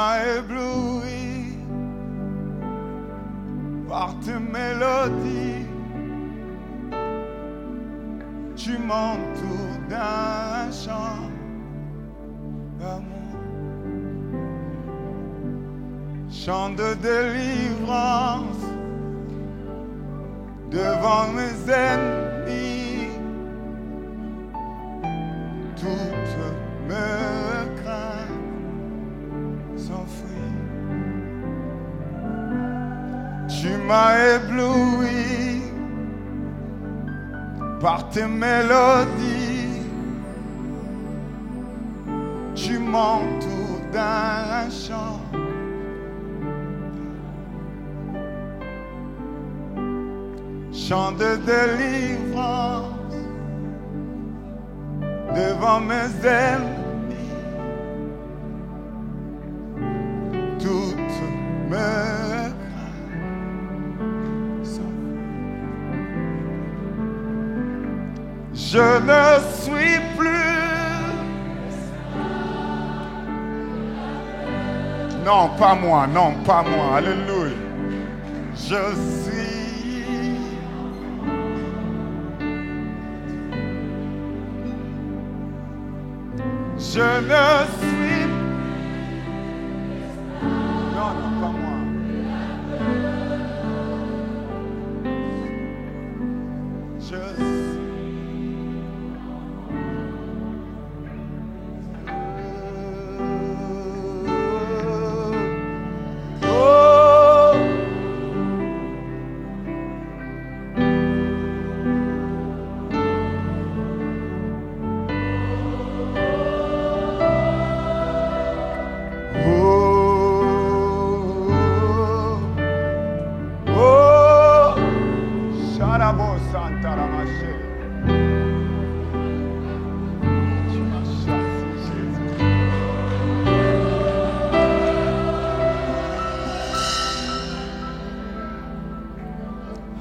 m'as ébloui par tes mélodies. Tu m'entoures d'un chant d'amour, chant de délivrance devant mes ennemis. Toutes mes craintes s'enfuient. Tu m'as ébloui par tes mélodies. Tu m'entoures d'un chant. Chant de délivrance devant mes ennemis. Toutes mes craintes s'enfuient. Je ne suis plus. Non, pas moi, non, pas moi. Alléluia. Je suis. Je ne suis. Non, non, pas moi. Je suis.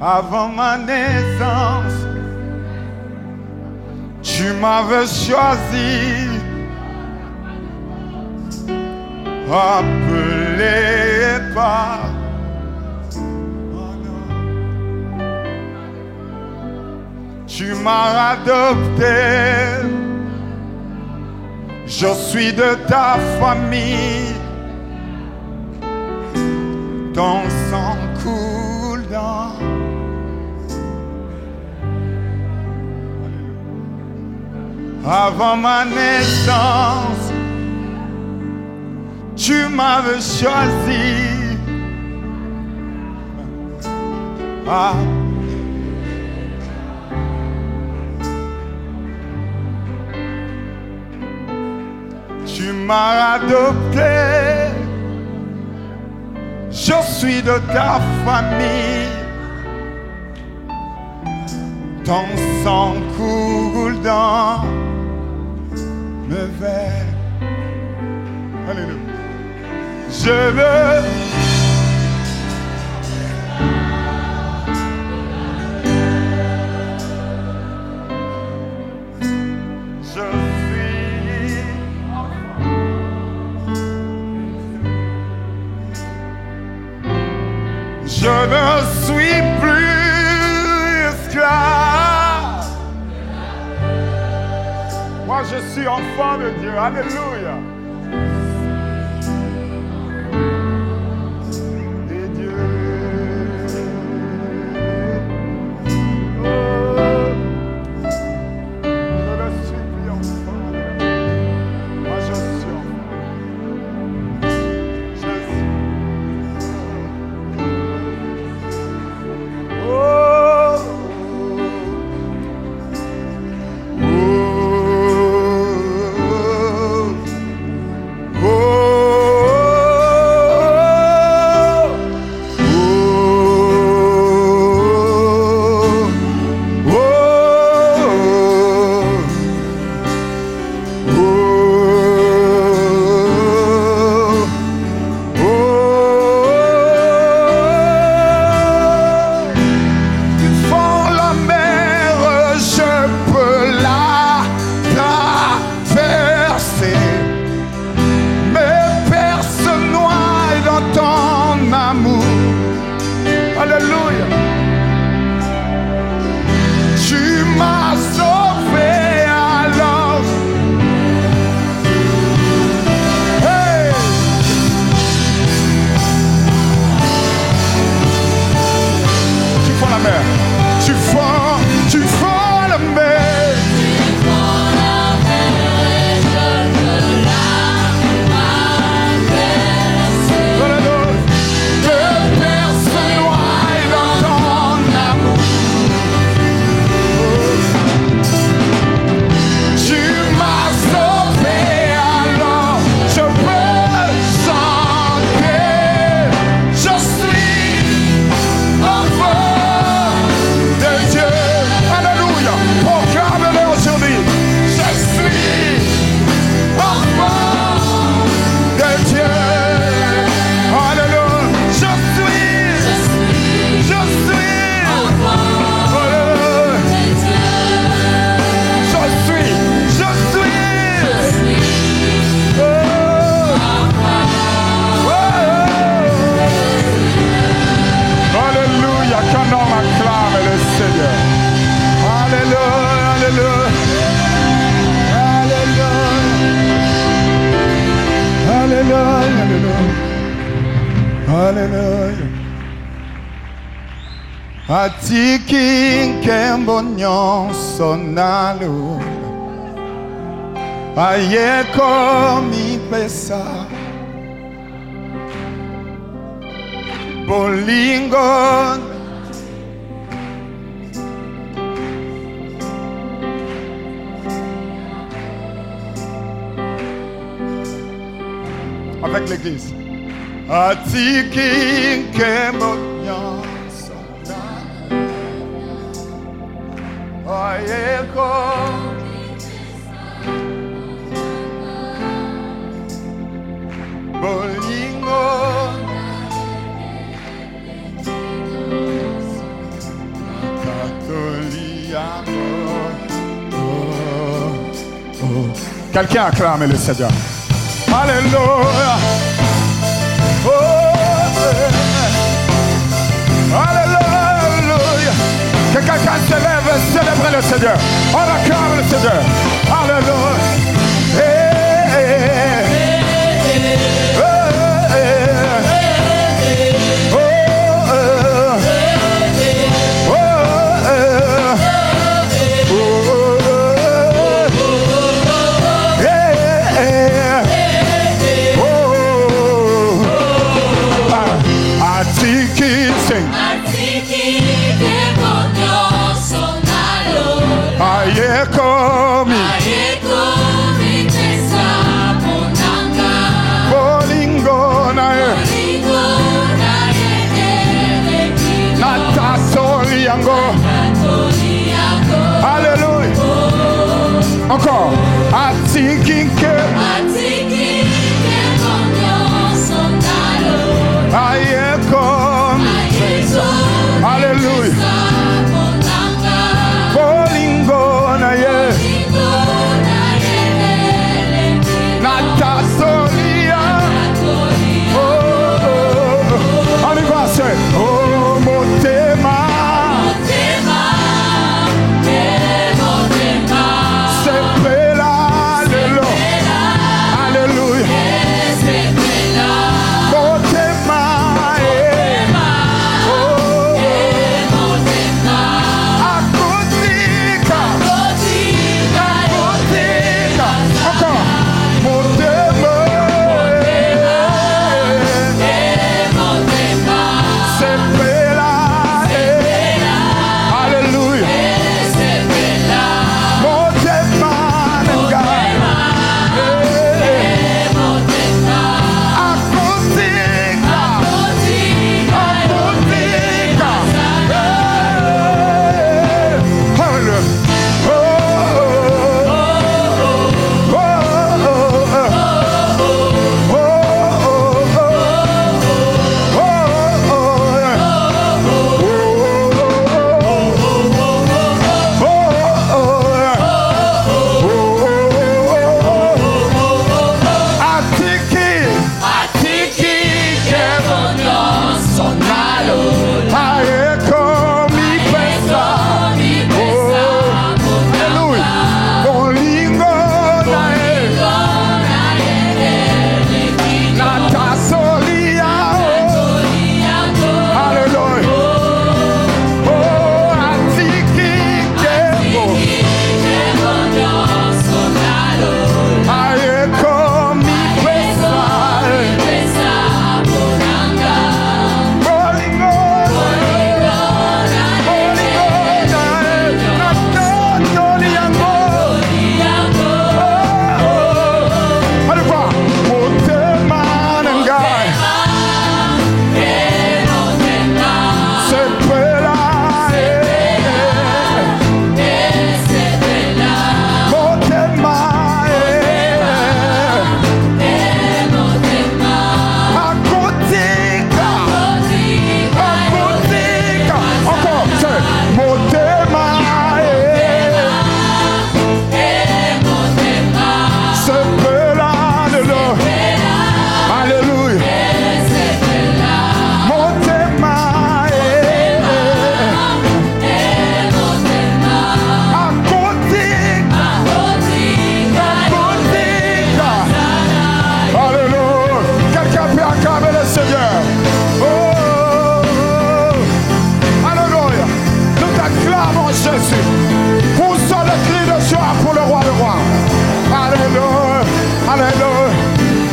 Avant ma naissance, tu m'avais choisi, appelé par mon nom. Tu m'as adopté, je suis de ta famille. Ton sang coule dans. Avant ma naissance, tu m'avais choisi. Ah. Tu m'as adopté, je suis de ta famille. Ton sang coule dans mes veines. Alléluia. Je veux. Je suis. Je ne suis plus esclave. Moi je suis enfant de Dieu. Alléluia. Et Dieu. Oh, je ne suis plus enfant. Moi je suis enfant. Je suis. Oh. Atiki kembonyon sonalo Ayeko mi pesa Bolingon avec l'église. Atiki kembonyon sonalo Ayeko Bolingon Quelqu'un acclame le Seigneur. Alléluia. Oh, alléluia. Que quelqu'un se lève et célèbre le Seigneur. On acclame le Seigneur. Alléluia. Alléluia. Encore. Atikinke. Ayekom. Alléluia. Bolingo na ye. Natasolia. Oh. On y va, c'est. Oh, motema.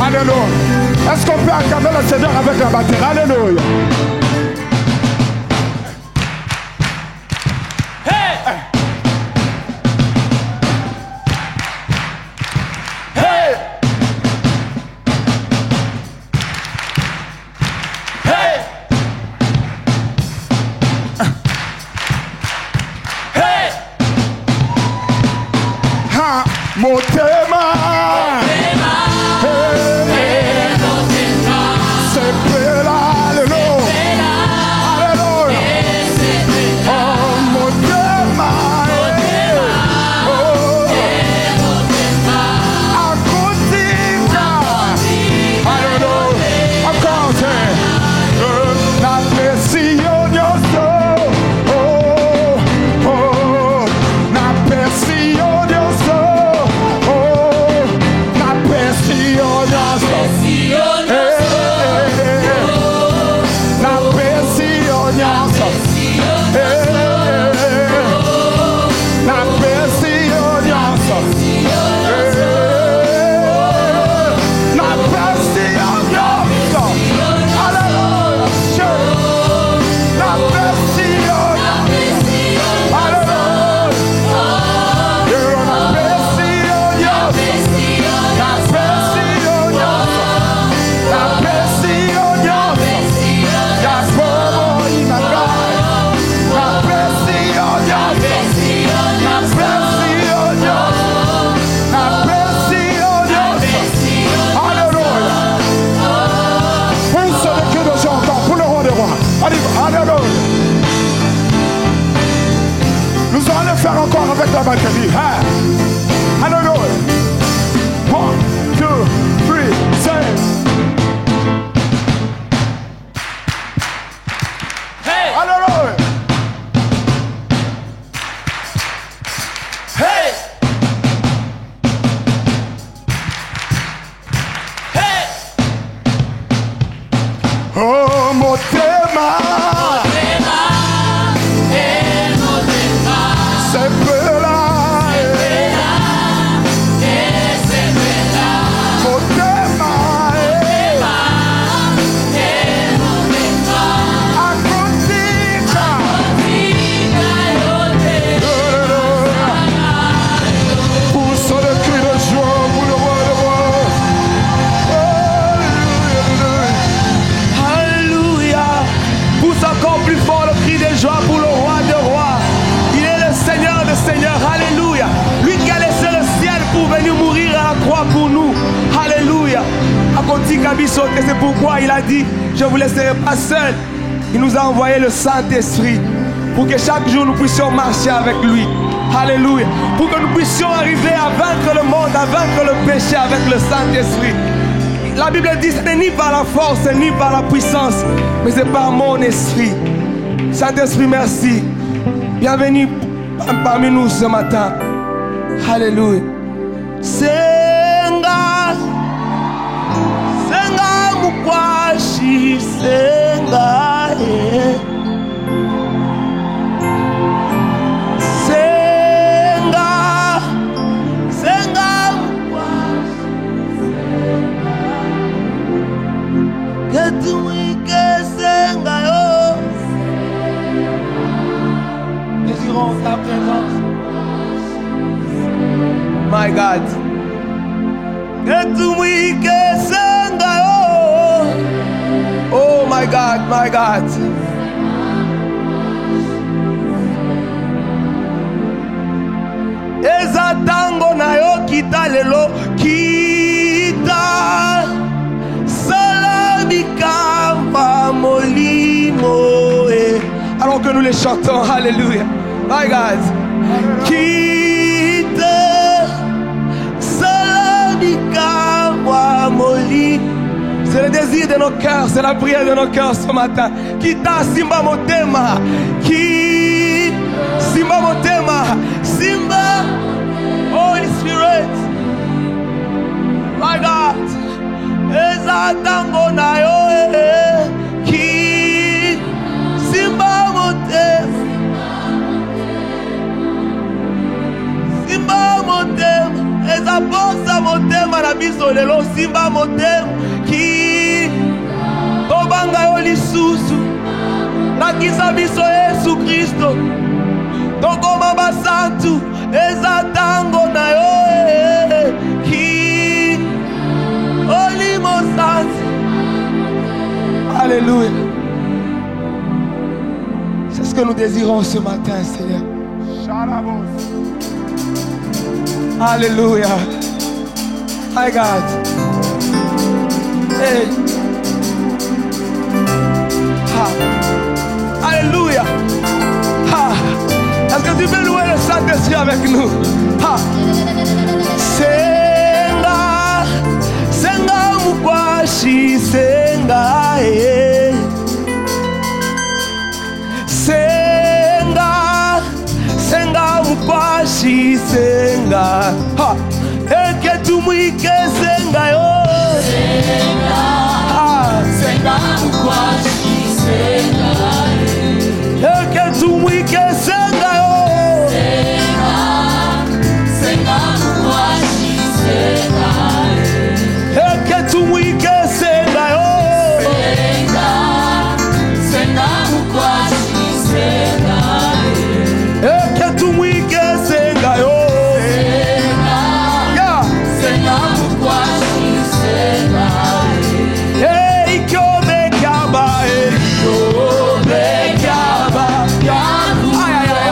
Alléluia. Est-ce qu'on peut acclamer le Seigneur avec la batterie? Alléluia. Avec la batterie. Alléluia. 1, 2, 3, say. Hey. Alléluia. Hey. Hey. Oh, mon tema. Pour nous, alléluia. C'est pourquoi il a dit, je ne vous laisserai pas seul. Il nous a envoyé le Saint-Esprit pour que chaque jour nous puissions marcher avec lui. Alléluia. Pour que nous puissions arriver à vaincre le monde, à vaincre le péché avec le Saint-Esprit. La Bible dit, ce n'est ni par la force, ni par la puissance, mais c'est par mon esprit. Saint-Esprit, merci. Bienvenue parmi nous ce matin. Alléluia. Senga, senga mukwashi, senga senga, senga mukwashi, ketumike senga yo. Désirons ta présence. My God. Oh my God, my God. Ezatango na yo kita lelo kita salabika molimo. Alors que nous les chantons, alléluia. My God. C'est le désir de nos cœurs, c'est la prière de nos cœurs ce matin. Kita simba motema, ki simba motema, simba Holy Spirit. My God, eza tango na yo ki simba motema, simba motema, eza bosa motema na biso lelo simba motema ki tobanga yo lisusu lakisa biso Yesu Kristo tokoma basantu eza tango na yo ki olimo santi. Alléluia. C'est ce que nous désirons ce matin, Seigneur. Alléluia. My God. Hey. Ha. Alléluia. Ha. Est-ce que tu peux louer le Saint-Esprit avec nous? Ha. Senga, senga mukwashi, senga eh. Senga, senga mukwashi, senga. Ha. Eke tumwike senga yo. Senga, ha. Senga mukwashi, senga eh. Eke tumwike senga yo. Senga, senga mukwashi, senga eh. Eke tumwike senga yo. Senga, senga mukwashi, senga eh. Eke tumwike senga yo. Senga, yeah. Senga mukwashi, senga eh. Ikome kaba, ikome kaba, ay ay ay.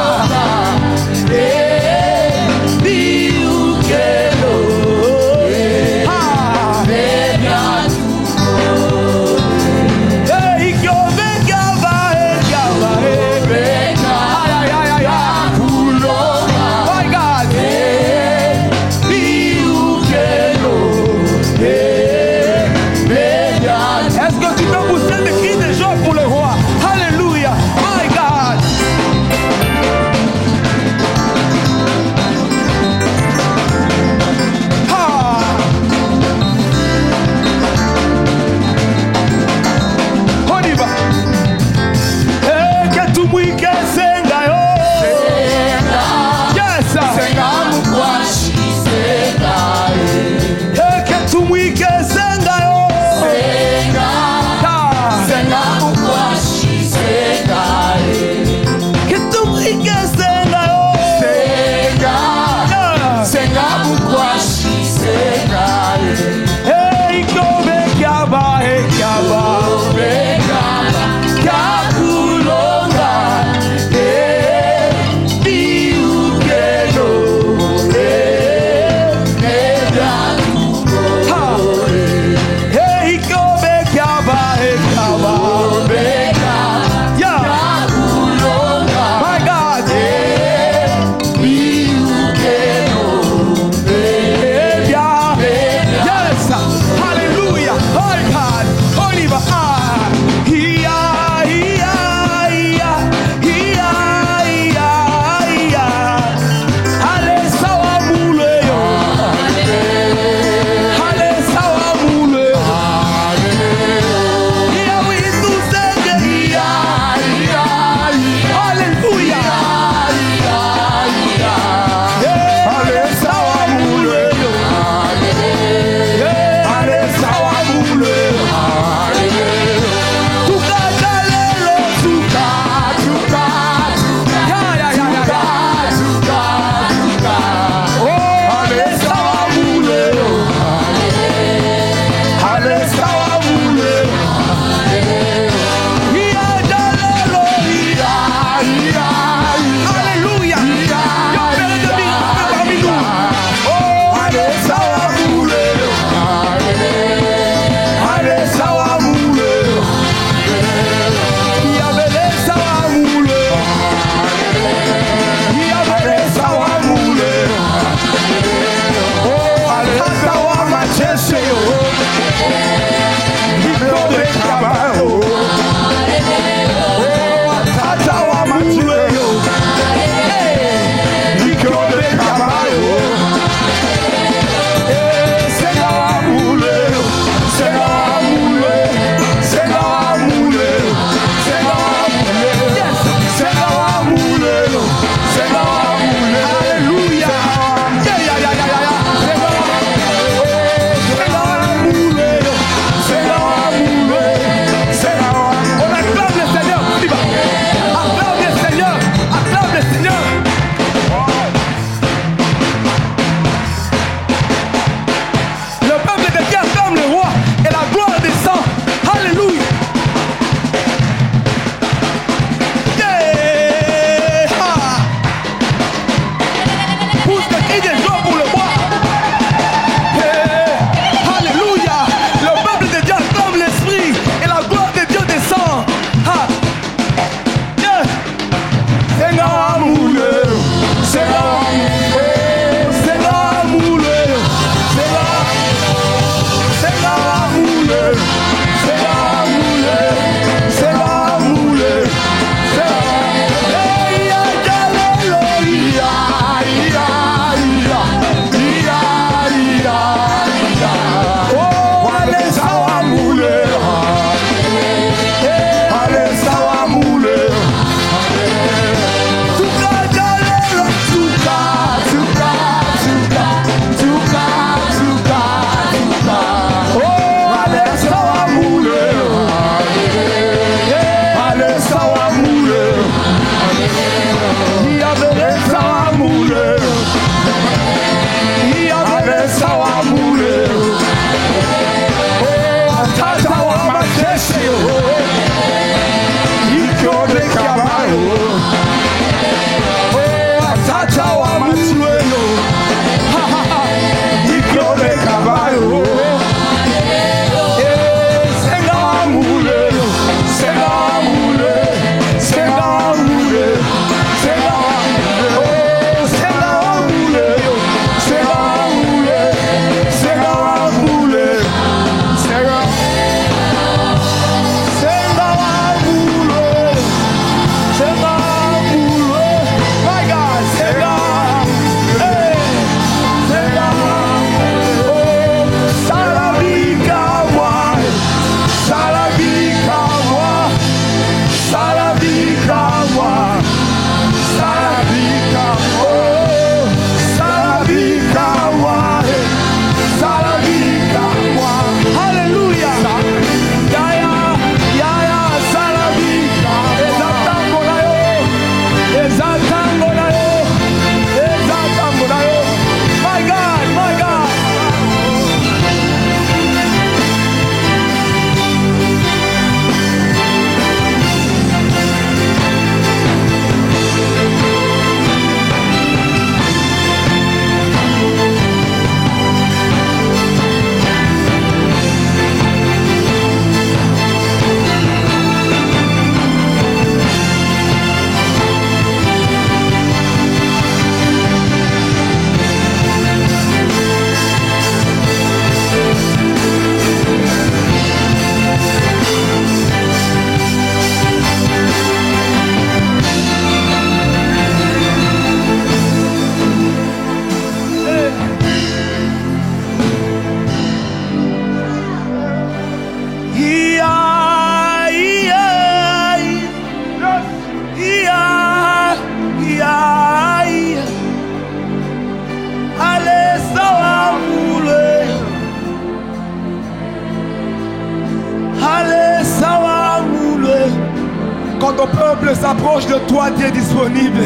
ton peuple s'approche de toi, tu es disponible.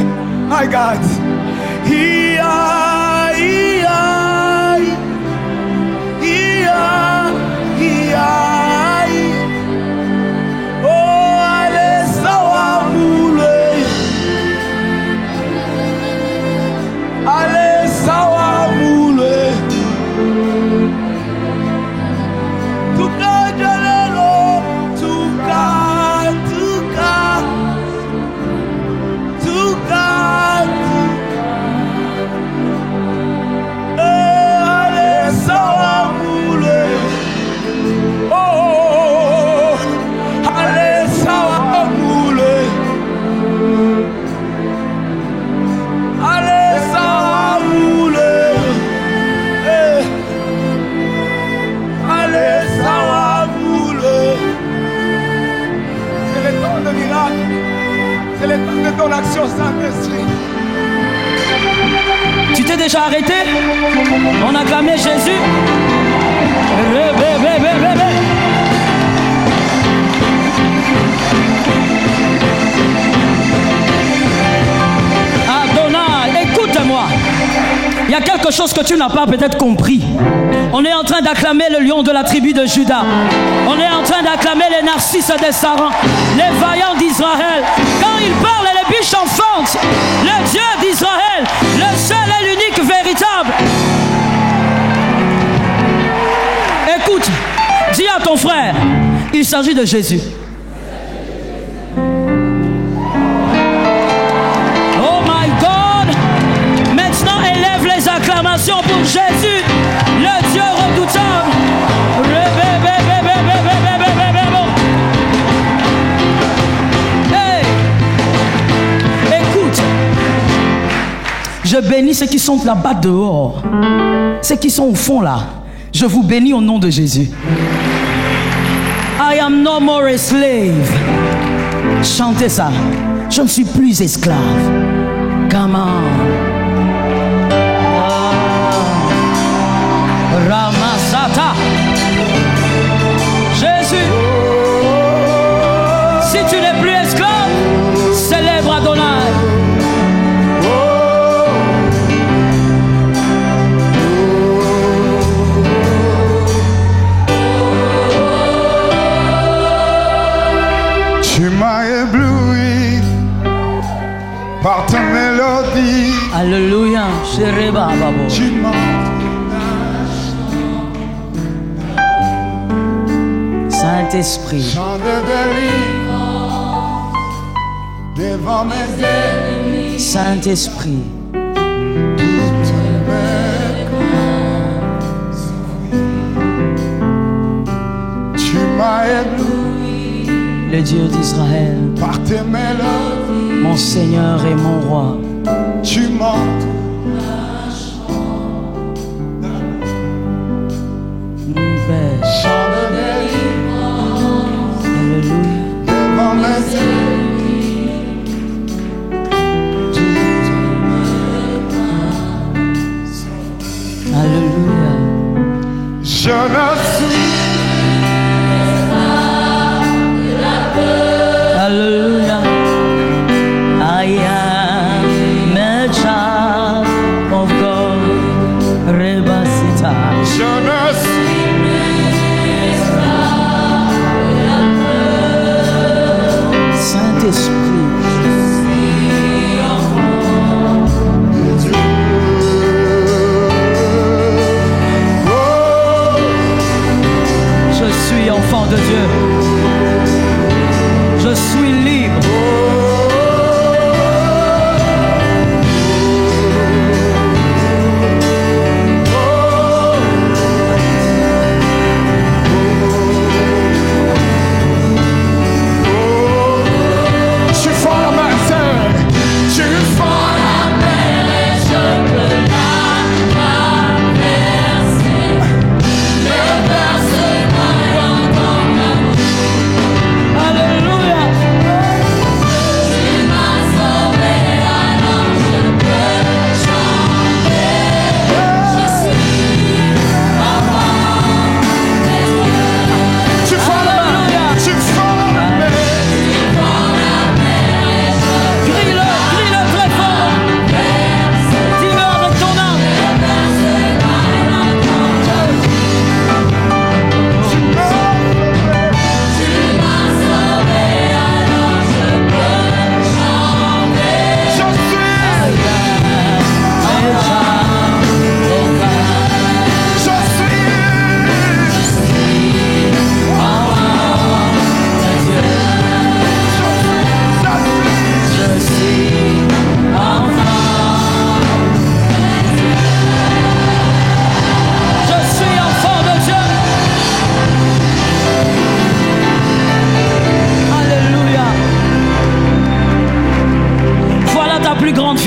My God. C'est le temps de ton action, Saint-Esprit. Tu t'es déjà arrêté? On a clamé Jésus. Adonai, écoute-moi. Il y a quelque chose que tu n'as pas peut-être compris. On est en train d'acclamer le lion de la tribu de Juda. On est en train d'acclamer les narcisses des Sarans, les vaillants d'Israël. Quand ils parlent, les biches enfantent. Le Dieu d'Israël, le seul et l'unique véritable. Écoute, dis à ton frère, il s'agit de Jésus. Oh my God! Maintenant, élève les acclamations pour Jésus, le Dieu redoutable. Hey! Écoute, je bénis ceux qui sont là-bas dehors, ceux qui sont au fond là. Je vous bénis au nom de Jésus. I am no more a slave. Chantez ça. Je ne suis plus esclave. Come on. Ramasata. Jésus. Si tu n'es plus esclave, célèbre Adonai. Tu m'as ébloui par ta mélodie. Alléluia. Tu m'as Saint-Esprit. chant de délivrance devant mes ennemis. Saint-Esprit. Tu m'as ébloui Le Dieu d'Israël, par tes mélodies. mon Seigneur et mon roi. Tu m'as Père. chant de délivrance Alléluia. devant mes ennemis. Alléluia. Je ne suis Alléluia. I am a child of God. Rebasita. Je ne suis Saint-Esprit. Je suis enfant de Dieu. Je suis libre.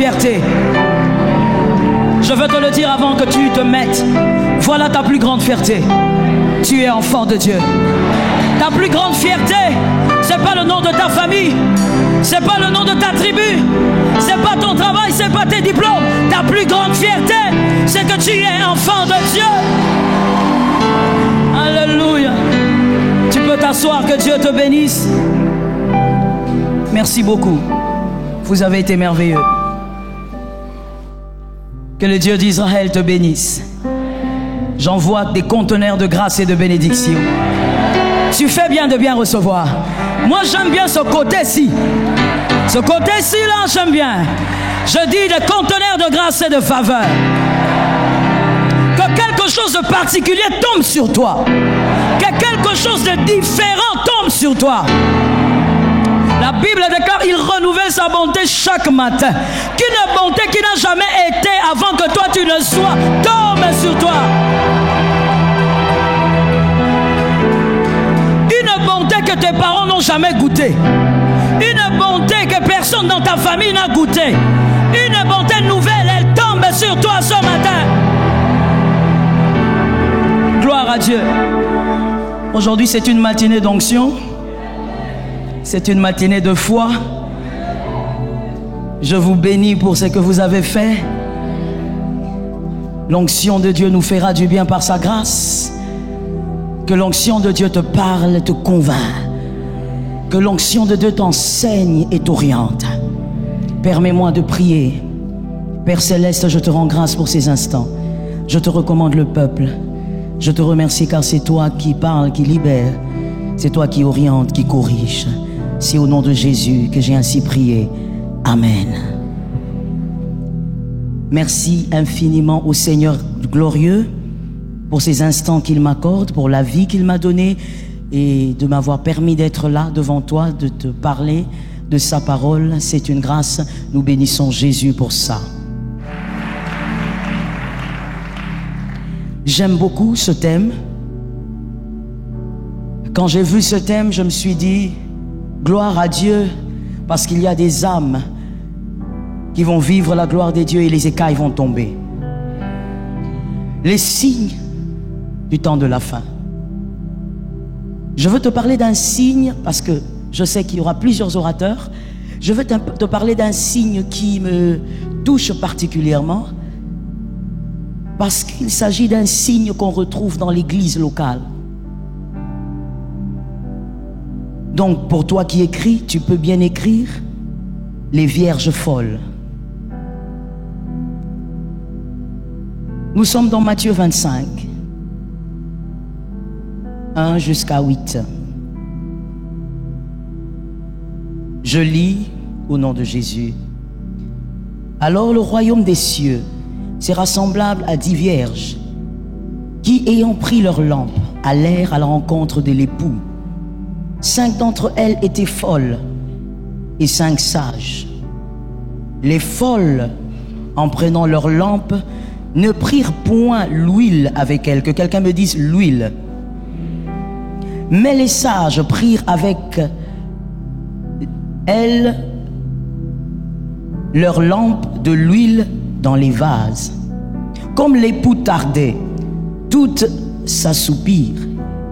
fierté. Je veux te le dire avant que tu te mettes. Voilà ta plus grande fierté. Tu es enfant de Dieu. Ta plus grande fierté, c'est pas le nom de ta famille, c'est pas le nom de ta tribu, c'est pas ton travail, c'est pas tes diplômes. Ta plus grande fierté, c'est que tu es enfant de Dieu. Alléluia. Tu peux t'asseoir, que Dieu te bénisse. Merci beaucoup. Vous avez été merveilleux. Que le Dieu d'Israël te bénisse. J'envoie des conteneurs de grâce et de bénédiction. Tu fais bien de bien recevoir. Moi, j'aime bien ce côté-ci. Ce côté-ci, là, j'aime bien. Je dis des conteneurs de grâce et de faveur. Que quelque chose de particulier tombe sur toi. Que quelque chose de différent tombe sur toi. La Bible déclare, il renouvelle sa bonté chaque matin. Qu'une bonté qui n'a jamais été avant que toi tu ne sois, tombe sur toi. Une bonté que tes parents n'ont jamais goûté. Une bonté que personne dans ta famille n'a goûté. Une bonté nouvelle, elle tombe sur toi ce matin. Gloire à Dieu. Aujourd'hui, c'est une matinée d'onction. C'est une matinée de foi. Je vous bénis pour ce que vous avez fait. L'onction de Dieu nous fera du bien par sa grâce. Que l'onction de Dieu te parle, te convainc. Que l'onction de Dieu t'enseigne et t'oriente. Permets-moi de prier. Père Céleste, je te rends grâce pour ces instants. Je te recommande le peuple. Je te remercie car c'est toi qui parles, qui libère. C'est toi qui oriente, qui corrige. C'est au nom de Jésus que j'ai ainsi prié. Amen. Merci infiniment au Seigneur glorieux pour ces instants qu'il m'accorde, pour la vie qu'il m'a donnée et de m'avoir permis d'être là devant toi, de te parler de sa parole. C'est une grâce. Nous bénissons Jésus pour ça. J'aime beaucoup ce thème. Quand j'ai vu ce thème, je me suis dit, gloire à Dieu, parce qu'il y a des âmes qui vont vivre la gloire des dieux et les écailles vont tomber. Les signes du temps de la fin. Je veux te parler d'un signe, parce que je sais qu'il y aura plusieurs orateurs. Je veux te parler d'un signe qui me touche particulièrement, parce qu'il s'agit d'un signe qu'on retrouve dans l'église locale. Donc, pour toi qui écris, tu peux bien écrire les vierges folles. Nous sommes dans Matthieu 25, 1 jusqu'à 8. Je lis au nom de Jésus. Alors le royaume des cieux sera semblable à 10 vierges qui, ayant pris leurs lampes, allèrent à la rencontre de l'époux. 5 d'entre elles étaient folles et 5 sages. Les folles, en prenant leurs lampes, ne prirent point l'huile avec elles. Que quelqu'un me dise l'huile. Mais les sages prirent avec elles leurs lampes de l'huile dans les vases. Comme l'époux tardait, toutes s'assoupirent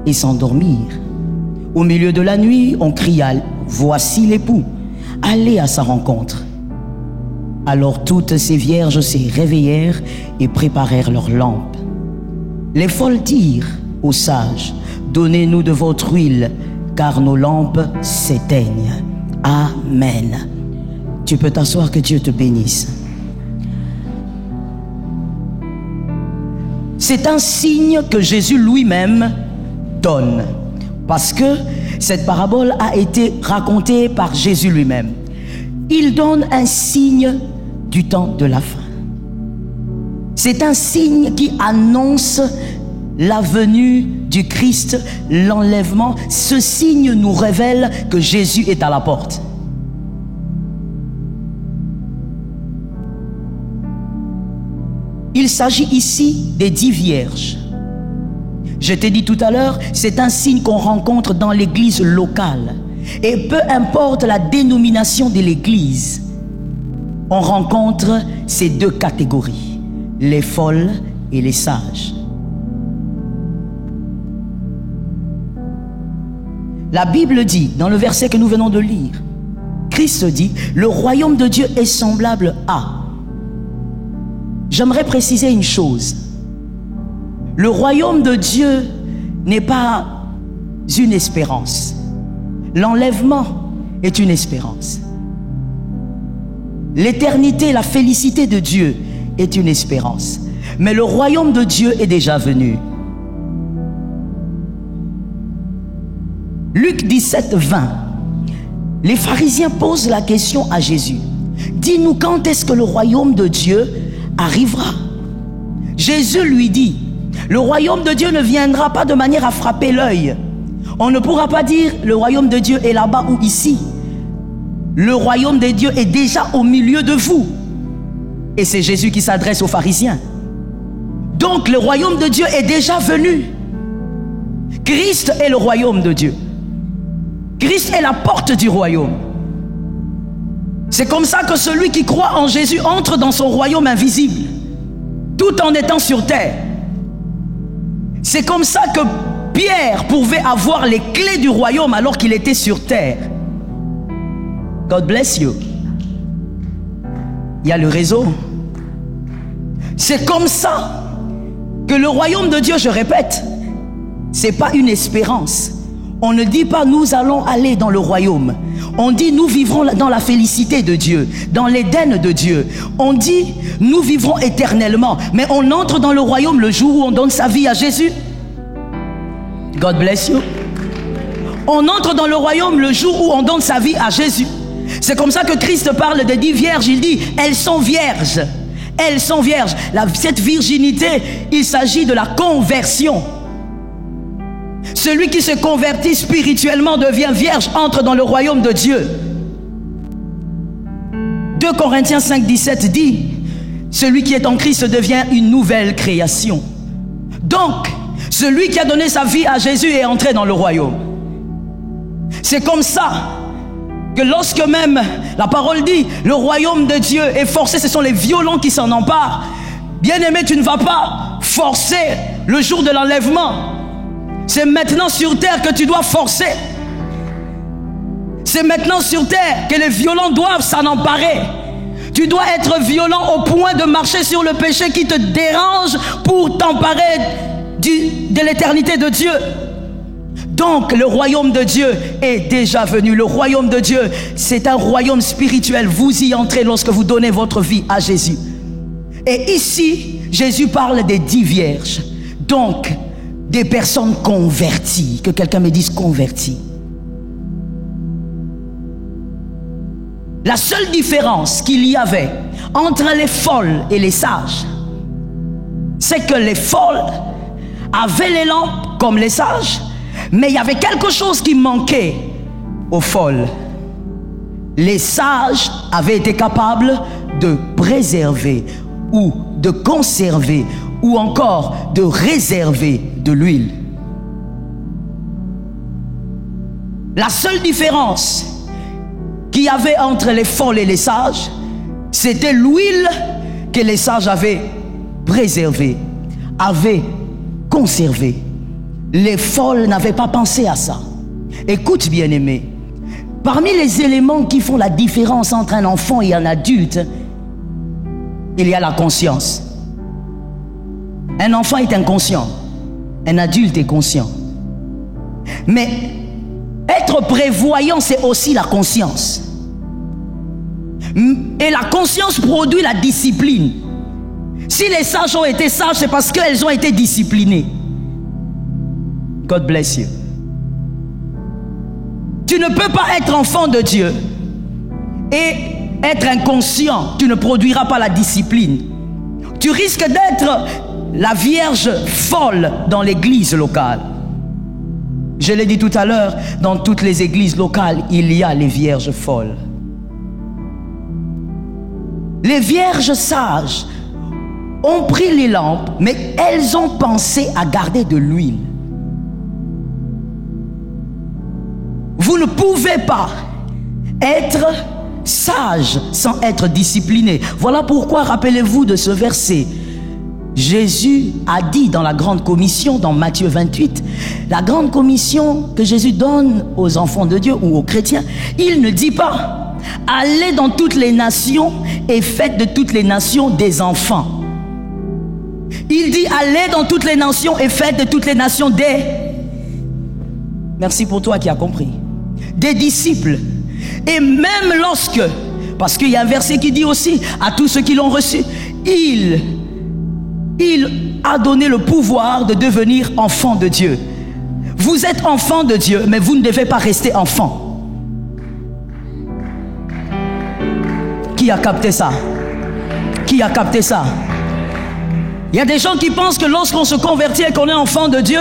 et s'endormirent. Au milieu de la nuit, on cria, voici l'époux, allez à sa rencontre. Alors toutes ces vierges se réveillèrent et préparèrent leurs lampes. Les folles dirent aux sages, donnez-nous de votre huile, car nos lampes s'éteignent. Amen. Tu peux t'asseoir, que Dieu te bénisse. C'est un signe que Jésus lui-même donne. Parce que cette parabole a été racontée par Jésus lui-même. Il donne un signe du temps de la fin. C'est un signe qui annonce la venue du Christ, l'enlèvement. Ce signe nous révèle que Jésus est à la porte. Il s'agit ici des 10 vierges. Je t'ai dit tout à l'heure, c'est un signe qu'on rencontre dans l'église locale. Et peu importe la dénomination de l'église, on rencontre ces deux catégories, les folles et les sages. La Bible dit, dans le verset que nous venons de lire, Christ dit, le royaume de Dieu est semblable à... J'aimerais préciser une chose. Le royaume de Dieu n'est pas une espérance. L'enlèvement est une espérance. L'éternité, la félicité de Dieu est une espérance. Mais le royaume de Dieu est déjà venu. Luc 17, 20. Les pharisiens posent la question à Jésus. Dis-nous quand est-ce que le royaume de Dieu arrivera? Jésus lui dit, le royaume de Dieu ne viendra pas de manière à frapper l'œil. On ne pourra pas dire le royaume de Dieu est là-bas ou ici. Le royaume de Dieu est déjà au milieu de vous. Et c'est Jésus qui s'adresse aux pharisiens. Donc le royaume de Dieu est déjà venu. Christ est le royaume de Dieu. Christ est la porte du royaume. C'est comme ça que celui qui croit en Jésus entre dans son royaume invisible, tout en étant sur terre. C'est comme ça que Pierre pouvait avoir les clés du royaume alors qu'il était sur terre. God bless you. Il y a le réseau. C'est comme ça que le royaume de Dieu, je répète, c'est pas une espérance. On ne dit pas nous allons aller dans le royaume. On dit nous vivrons dans la félicité de Dieu, dans l'Éden de Dieu. On dit nous vivrons éternellement. Mais on entre dans le royaume le jour où on donne sa vie à Jésus. God bless you. On entre dans le royaume le jour où on donne sa vie à Jésus. C'est comme ça que Christ parle des 10 vierges. Il dit elles sont vierges. Elles sont vierges. Cette virginité, il s'agit de la conversion. Celui qui se convertit spirituellement devient vierge, entre dans le royaume de Dieu. 2 Corinthiens 5, 17 dit, celui qui est en Christ devient une nouvelle création. Donc, celui qui a donné sa vie à Jésus est entré dans le royaume. C'est comme ça que lorsque même la parole dit, le royaume de Dieu est forcé, ce sont les violents qui s'en emparent. Bien-aimé, tu ne vas pas forcer le jour de l'enlèvement. C'est maintenant sur terre que tu dois forcer. C'est maintenant sur terre que les violents doivent s'en emparer. Tu dois être violent au point de marcher sur le péché qui te dérange pour t'emparer de l'éternité de Dieu. Donc le royaume de Dieu est déjà venu. Le royaume de Dieu, c'est un royaume spirituel. Vous y entrez lorsque vous donnez votre vie à Jésus. Et ici, Jésus parle des 10 vierges. Donc, des personnes converties. Que quelqu'un me dise converties. La seule différence qu'il y avait entre les folles et les sages, c'est que les folles avaient les lampes comme les sages, mais il y avait quelque chose qui manquait aux folles. Les sages avaient été capables de préserver ou de conserver ou encore de réserver de l'huile. La seule différence qu'il y avait entre les folles et les sages, c'était l'huile que les sages avaient préservée, avaient conservée. Les folles n'avaient pas pensé à ça. Écoute, bien-aimé, parmi les éléments qui font la différence entre un enfant et un adulte, il y a la conscience. Un enfant est inconscient, un adulte est conscient. Mais être prévoyant, c'est aussi la conscience. Et la conscience produit la discipline. Si les sages ont été sages, c'est parce qu'elles ont été disciplinées. God bless you. Tu ne peux pas être enfant de Dieu et être inconscient. Tu ne produiras pas la discipline. Tu risques d'être la vierge folle dans l'église locale. Je l'ai dit tout à l'heure, dans toutes les églises locales, il y a les vierges folles. Les vierges sages ont pris les lampes, mais elles ont pensé à garder de l'huile. Vous ne pouvez pas être sage sans être discipliné. Voilà pourquoi, rappelez-vous de ce verset. Jésus a dit dans la grande commission, dans Matthieu 28, la grande commission que Jésus donne aux enfants de Dieu ou aux chrétiens, il ne dit pas « Allez dans toutes les nations et faites de toutes les nations des enfants ». Il dit « Allez dans toutes les nations et faites de toutes les nations des... » Merci pour toi qui as compris. Des disciples. Et même lorsque, parce qu'il y a un verset qui dit aussi, à tous ceux qui l'ont reçu, il a donné le pouvoir de devenir enfant de Dieu. Vous êtes enfant de Dieu, mais vous ne devez pas rester enfant. Qui a capté ça? Qui a capté ça? Il y a des gens qui pensent que lorsqu'on se convertit et qu'on est enfant de Dieu,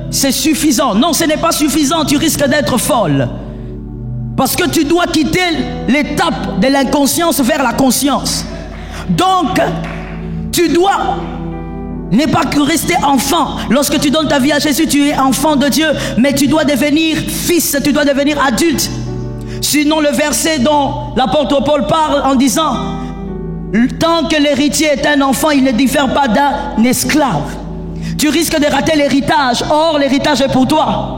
c'est suffisant. Non, ce n'est pas suffisant, tu risques d'être folle. Parce que tu dois quitter l'étape de l'inconscience vers la conscience. Donc, tu dois ne pas que rester enfant. Lorsque tu donnes ta vie à Jésus, tu es enfant de Dieu. Mais tu dois devenir fils, tu dois devenir adulte. Sinon, le verset dont l'apôtre Paul parle en disant « Tant que l'héritier est un enfant, il ne diffère pas d'un esclave. » Tu risques de rater l'héritage. Or, l'héritage est pour toi.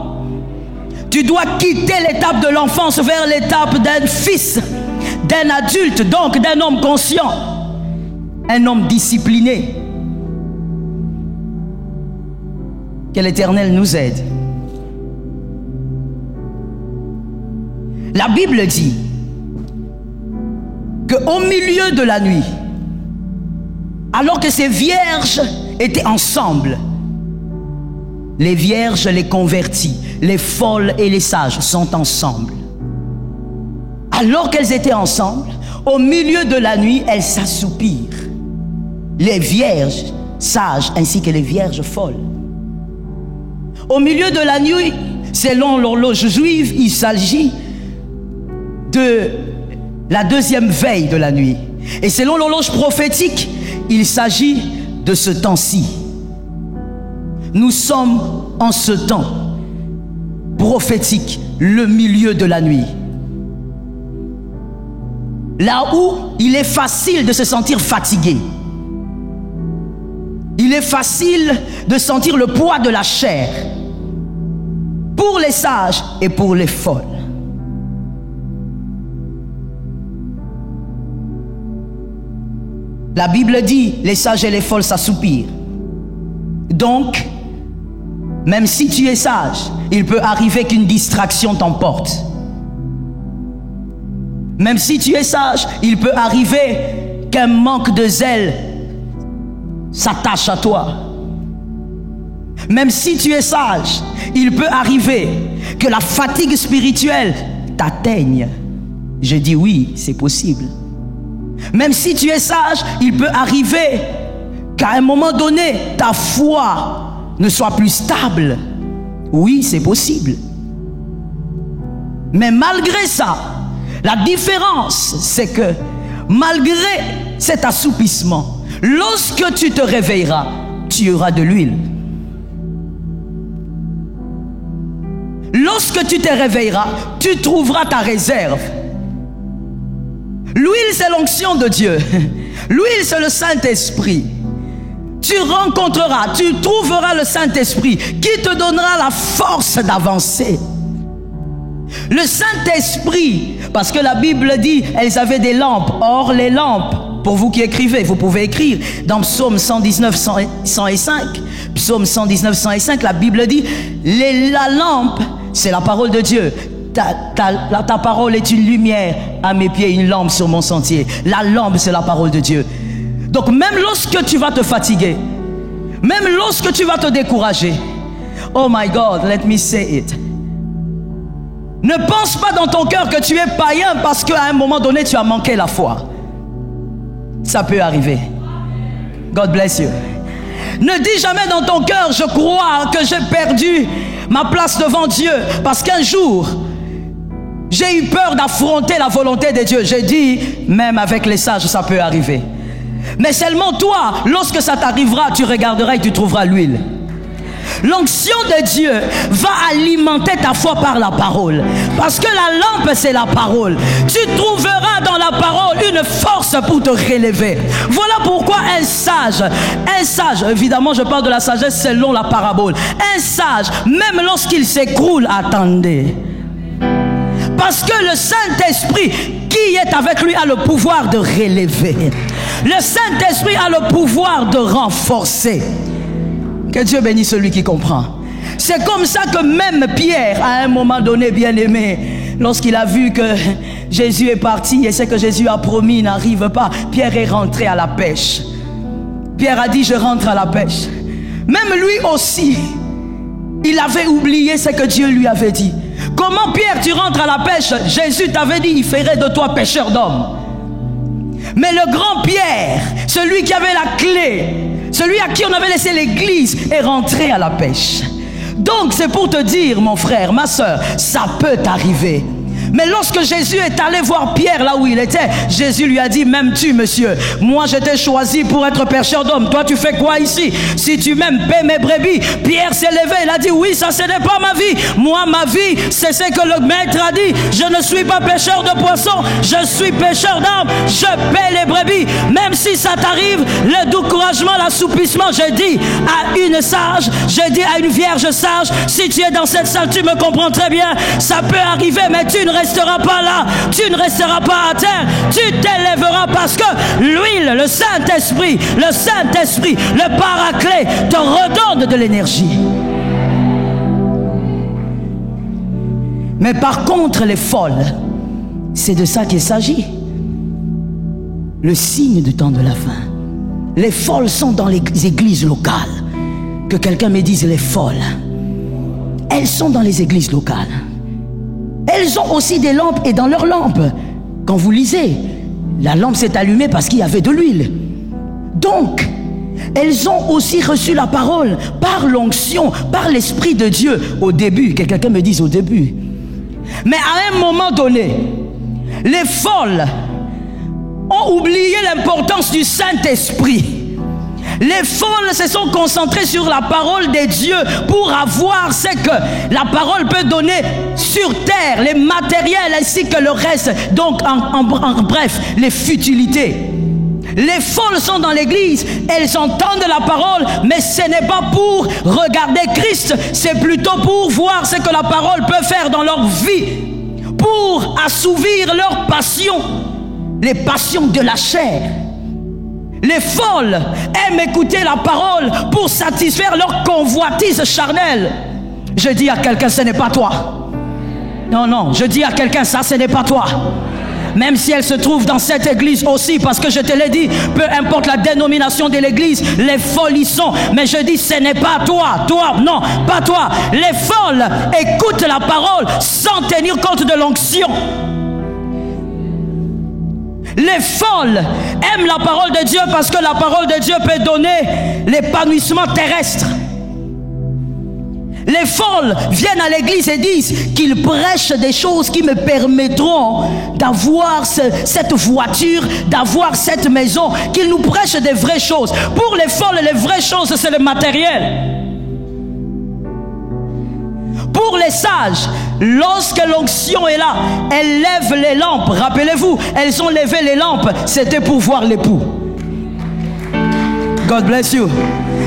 Tu dois quitter l'étape de l'enfance vers l'étape d'un fils, d'un adulte, donc d'un homme conscient, un homme discipliné. Que l'Éternel nous aide. La Bible dit qu'au milieu de la nuit, alors que ces vierges étaient ensemble, les vierges, les converties, les folles et les sages sont ensemble. Alors qu'elles étaient ensemble, au milieu de la nuit, elles s'assoupirent. Les vierges sages ainsi que les vierges folles. Au milieu de la nuit, selon l'horloge juive, il s'agit de la deuxième veille de la nuit. Et selon l'horloge prophétique, il s'agit de ce temps-ci. Nous sommes en ce temps prophétique, le milieu de la nuit. Là où il est facile de se sentir fatigué. Il est facile de sentir le poids de la chair. Pour les sages et pour les folles. La Bible dit, les sages et les folles s'assoupirent. Donc, même si tu es sage, il peut arriver qu'une distraction t'emporte. Même si tu es sage, il peut arriver qu'un manque de zèle s'attache à toi. Même si tu es sage, il peut arriver que la fatigue spirituelle t'atteigne. Je dis oui, c'est possible. Même si tu es sage, il peut arriver qu'à un moment donné, ta foi ne soit plus stable. Oui, c'est possible. Mais malgré ça, la différence, c'est que malgré cet assoupissement, lorsque tu te réveilleras, tu auras de l'huile. Lorsque tu te réveilleras, tu trouveras ta réserve. L'huile, c'est l'onction de Dieu. L'huile, c'est le Saint-Esprit. Tu rencontreras, tu trouveras le Saint-Esprit qui te donnera la force d'avancer. Le Saint-Esprit, parce que la Bible dit, elles avaient des lampes. Or, les lampes, pour vous qui écrivez, vous pouvez écrire dans Psaume 119, 105. Psaume 119, 105, la Bible dit, la lampe, c'est la parole de Dieu. Ta parole est une lumière à mes pieds, une lampe sur mon sentier. La lampe, c'est la parole de Dieu. Donc même lorsque tu vas te fatiguer, même lorsque tu vas te décourager, oh my God, let me say it. Ne pense pas dans ton cœur que tu es païen parce qu'à un moment donné, tu as manqué la foi. Ça peut arriver. God bless you. Ne dis jamais dans ton cœur, je crois que j'ai perdu ma place devant Dieu parce qu'un jour, j'ai eu peur d'affronter la volonté de Dieu. J'ai dit, même avec les sages, ça peut arriver. Mais seulement toi, lorsque ça t'arrivera, tu regarderas et tu trouveras l'huile. L'onction de Dieu va alimenter ta foi par la parole. Parce que la lampe, c'est la parole. Tu trouveras dans la parole une force pour te relever. Voilà pourquoi un sage, évidemment je parle de la sagesse selon la parabole. Un sage, même lorsqu'il s'écroule, attendez. Parce que le Saint-Esprit qui est avec lui a le pouvoir de relever. Le Saint-Esprit a le pouvoir de renforcer. Que Dieu bénisse celui qui comprend. C'est comme ça que même Pierre, à un moment donné, bien aimé, lorsqu'il a vu que Jésus est parti et ce que Jésus a promis n'arrive pas, Pierre est rentré à la pêche. Pierre a dit, je rentre à la pêche. Même lui aussi, il avait oublié ce que Dieu lui avait dit. Comment Pierre, tu rentres à la pêche? Jésus t'avait dit, il ferait de toi pêcheur d'hommes. Mais le grand Pierre, celui qui avait la clé, celui à qui on avait laissé l'église, est rentré à la pêche. Donc c'est pour te dire, mon frère, ma soeur, ça peut t'arriver. Mais lorsque Jésus est allé voir Pierre là où il était, Jésus lui a dit, m'aimes-tu, monsieur? Moi je t'ai choisi pour être pêcheur d'hommes. Toi tu fais quoi ici? Si tu m'aimes, paie mes brebis. Pierre s'est levé, il a dit, oui, ça ce n'est pas ma vie. Moi ma vie, c'est ce que le maître a dit. Je ne suis pas pêcheur de poissons, je suis pêcheur d'hommes. Je paie les brebis. Même si ça t'arrive, le découragement, l'assoupissement, je dis à une sage, je dis à une vierge sage, si tu es dans cette salle, tu me comprends très bien. Ça peut arriver, mais tu ne resteras pas là, tu ne resteras pas à terre, tu t'élèveras parce que l'huile, le Saint-Esprit, le Paraclet te redonne de l'énergie. Mais par contre, les folles, c'est de ça qu'il s'agit. Le signe du temps de la fin. Les folles sont dans les églises locales. Que quelqu'un me dise les folles. Elles sont dans les églises locales. Elles ont aussi des lampes et dans leurs lampes, quand vous lisez, la lampe s'est allumée parce qu'il y avait de l'huile. Donc, elles ont aussi reçu la parole par l'onction, par l'Esprit de Dieu au début. Que quelqu'un me dise au début. Mais à un moment donné, les folles ont oublié l'importance du Saint-Esprit. Les folles se sont concentrées sur la parole de Dieu pour avoir ce que la parole peut donner sur terre, les matériels ainsi que le reste. Donc en bref, les futilités. Les folles sont dans l'église, elles entendent la parole, mais ce n'est pas pour regarder Christ, c'est plutôt pour voir ce que la parole peut faire dans leur vie, pour assouvir leurs passions, les passions de la chair. Les folles aiment écouter la parole pour satisfaire leur convoitise charnelle. Je dis à quelqu'un, ce n'est pas toi. Non, je dis à quelqu'un, ça ce n'est pas toi. Même si elle se trouve dans cette église aussi, parce que je te l'ai dit, peu importe la dénomination de l'église, les folles y sont. Mais je dis, ce n'est pas toi, non, pas toi. Les folles écoutent la parole sans tenir compte de l'onction. Les folles aiment la parole de Dieu parce que la parole de Dieu peut donner l'épanouissement terrestre. Les folles viennent à l'église et disent qu'ils prêchent des choses qui me permettront d'avoir cette voiture, d'avoir cette maison, qu'ils nous prêchent des vraies choses. Pour les folles, les vraies choses, c'est le matériel. Pour les sages, lorsque l'onction est là, elles lèvent les lampes. Rappelez-vous, elles ont levé les lampes, c'était pour voir l'époux. God bless you.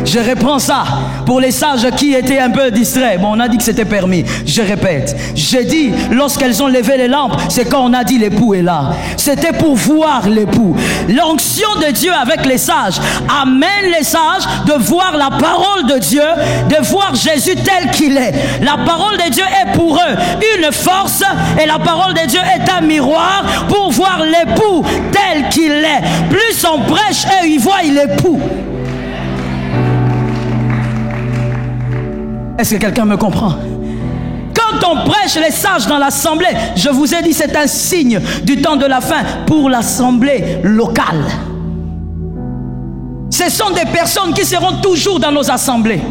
Je reprends ça pour les sages qui étaient un peu distraits. Bon, on a dit que c'était permis. Je répète. J'ai dit, lorsqu'elles ont levé les lampes, c'est quand on a dit l'époux est là. C'était pour voir l'époux. L'onction de Dieu avec les sages amène les sages de voir la parole de Dieu, de voir Jésus tel qu'il est. La parole de Dieu est pour eux une force et la parole de Dieu est un miroir pour voir l'époux tel qu'il est. Plus on prêche, eux ils voient l'époux. Est-ce que quelqu'un me comprend? Quand on prêche les sages dans l'assemblée, je vous ai dit c'est un signe du temps de la fin pour l'assemblée locale. Ce sont des personnes qui seront toujours dans nos assemblées.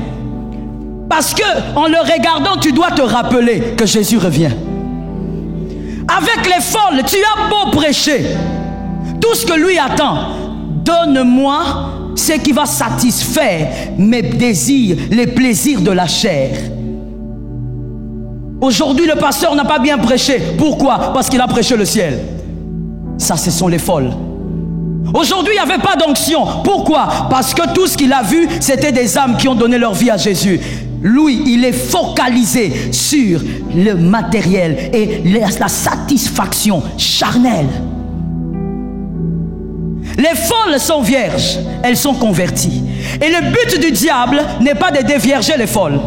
Parce que en le regardant, tu dois te rappeler que Jésus revient. Avec les folles, tu as beau prêcher, tout ce que lui attend, donne-moi ce qui va satisfaire mes désirs, les plaisirs de la chair. Aujourd'hui, le pasteur n'a pas bien prêché. Pourquoi? Parce qu'il a prêché le ciel. Ça, ce sont les folles. Aujourd'hui, il n'y avait pas d'onction. Pourquoi? Parce que tout ce qu'il a vu, c'était des âmes qui ont donné leur vie à Jésus. Lui, il est focalisé sur le matériel et la satisfaction charnelle. Les folles sont vierges, elles sont converties. Et le but du diable n'est pas de dévierger les folles.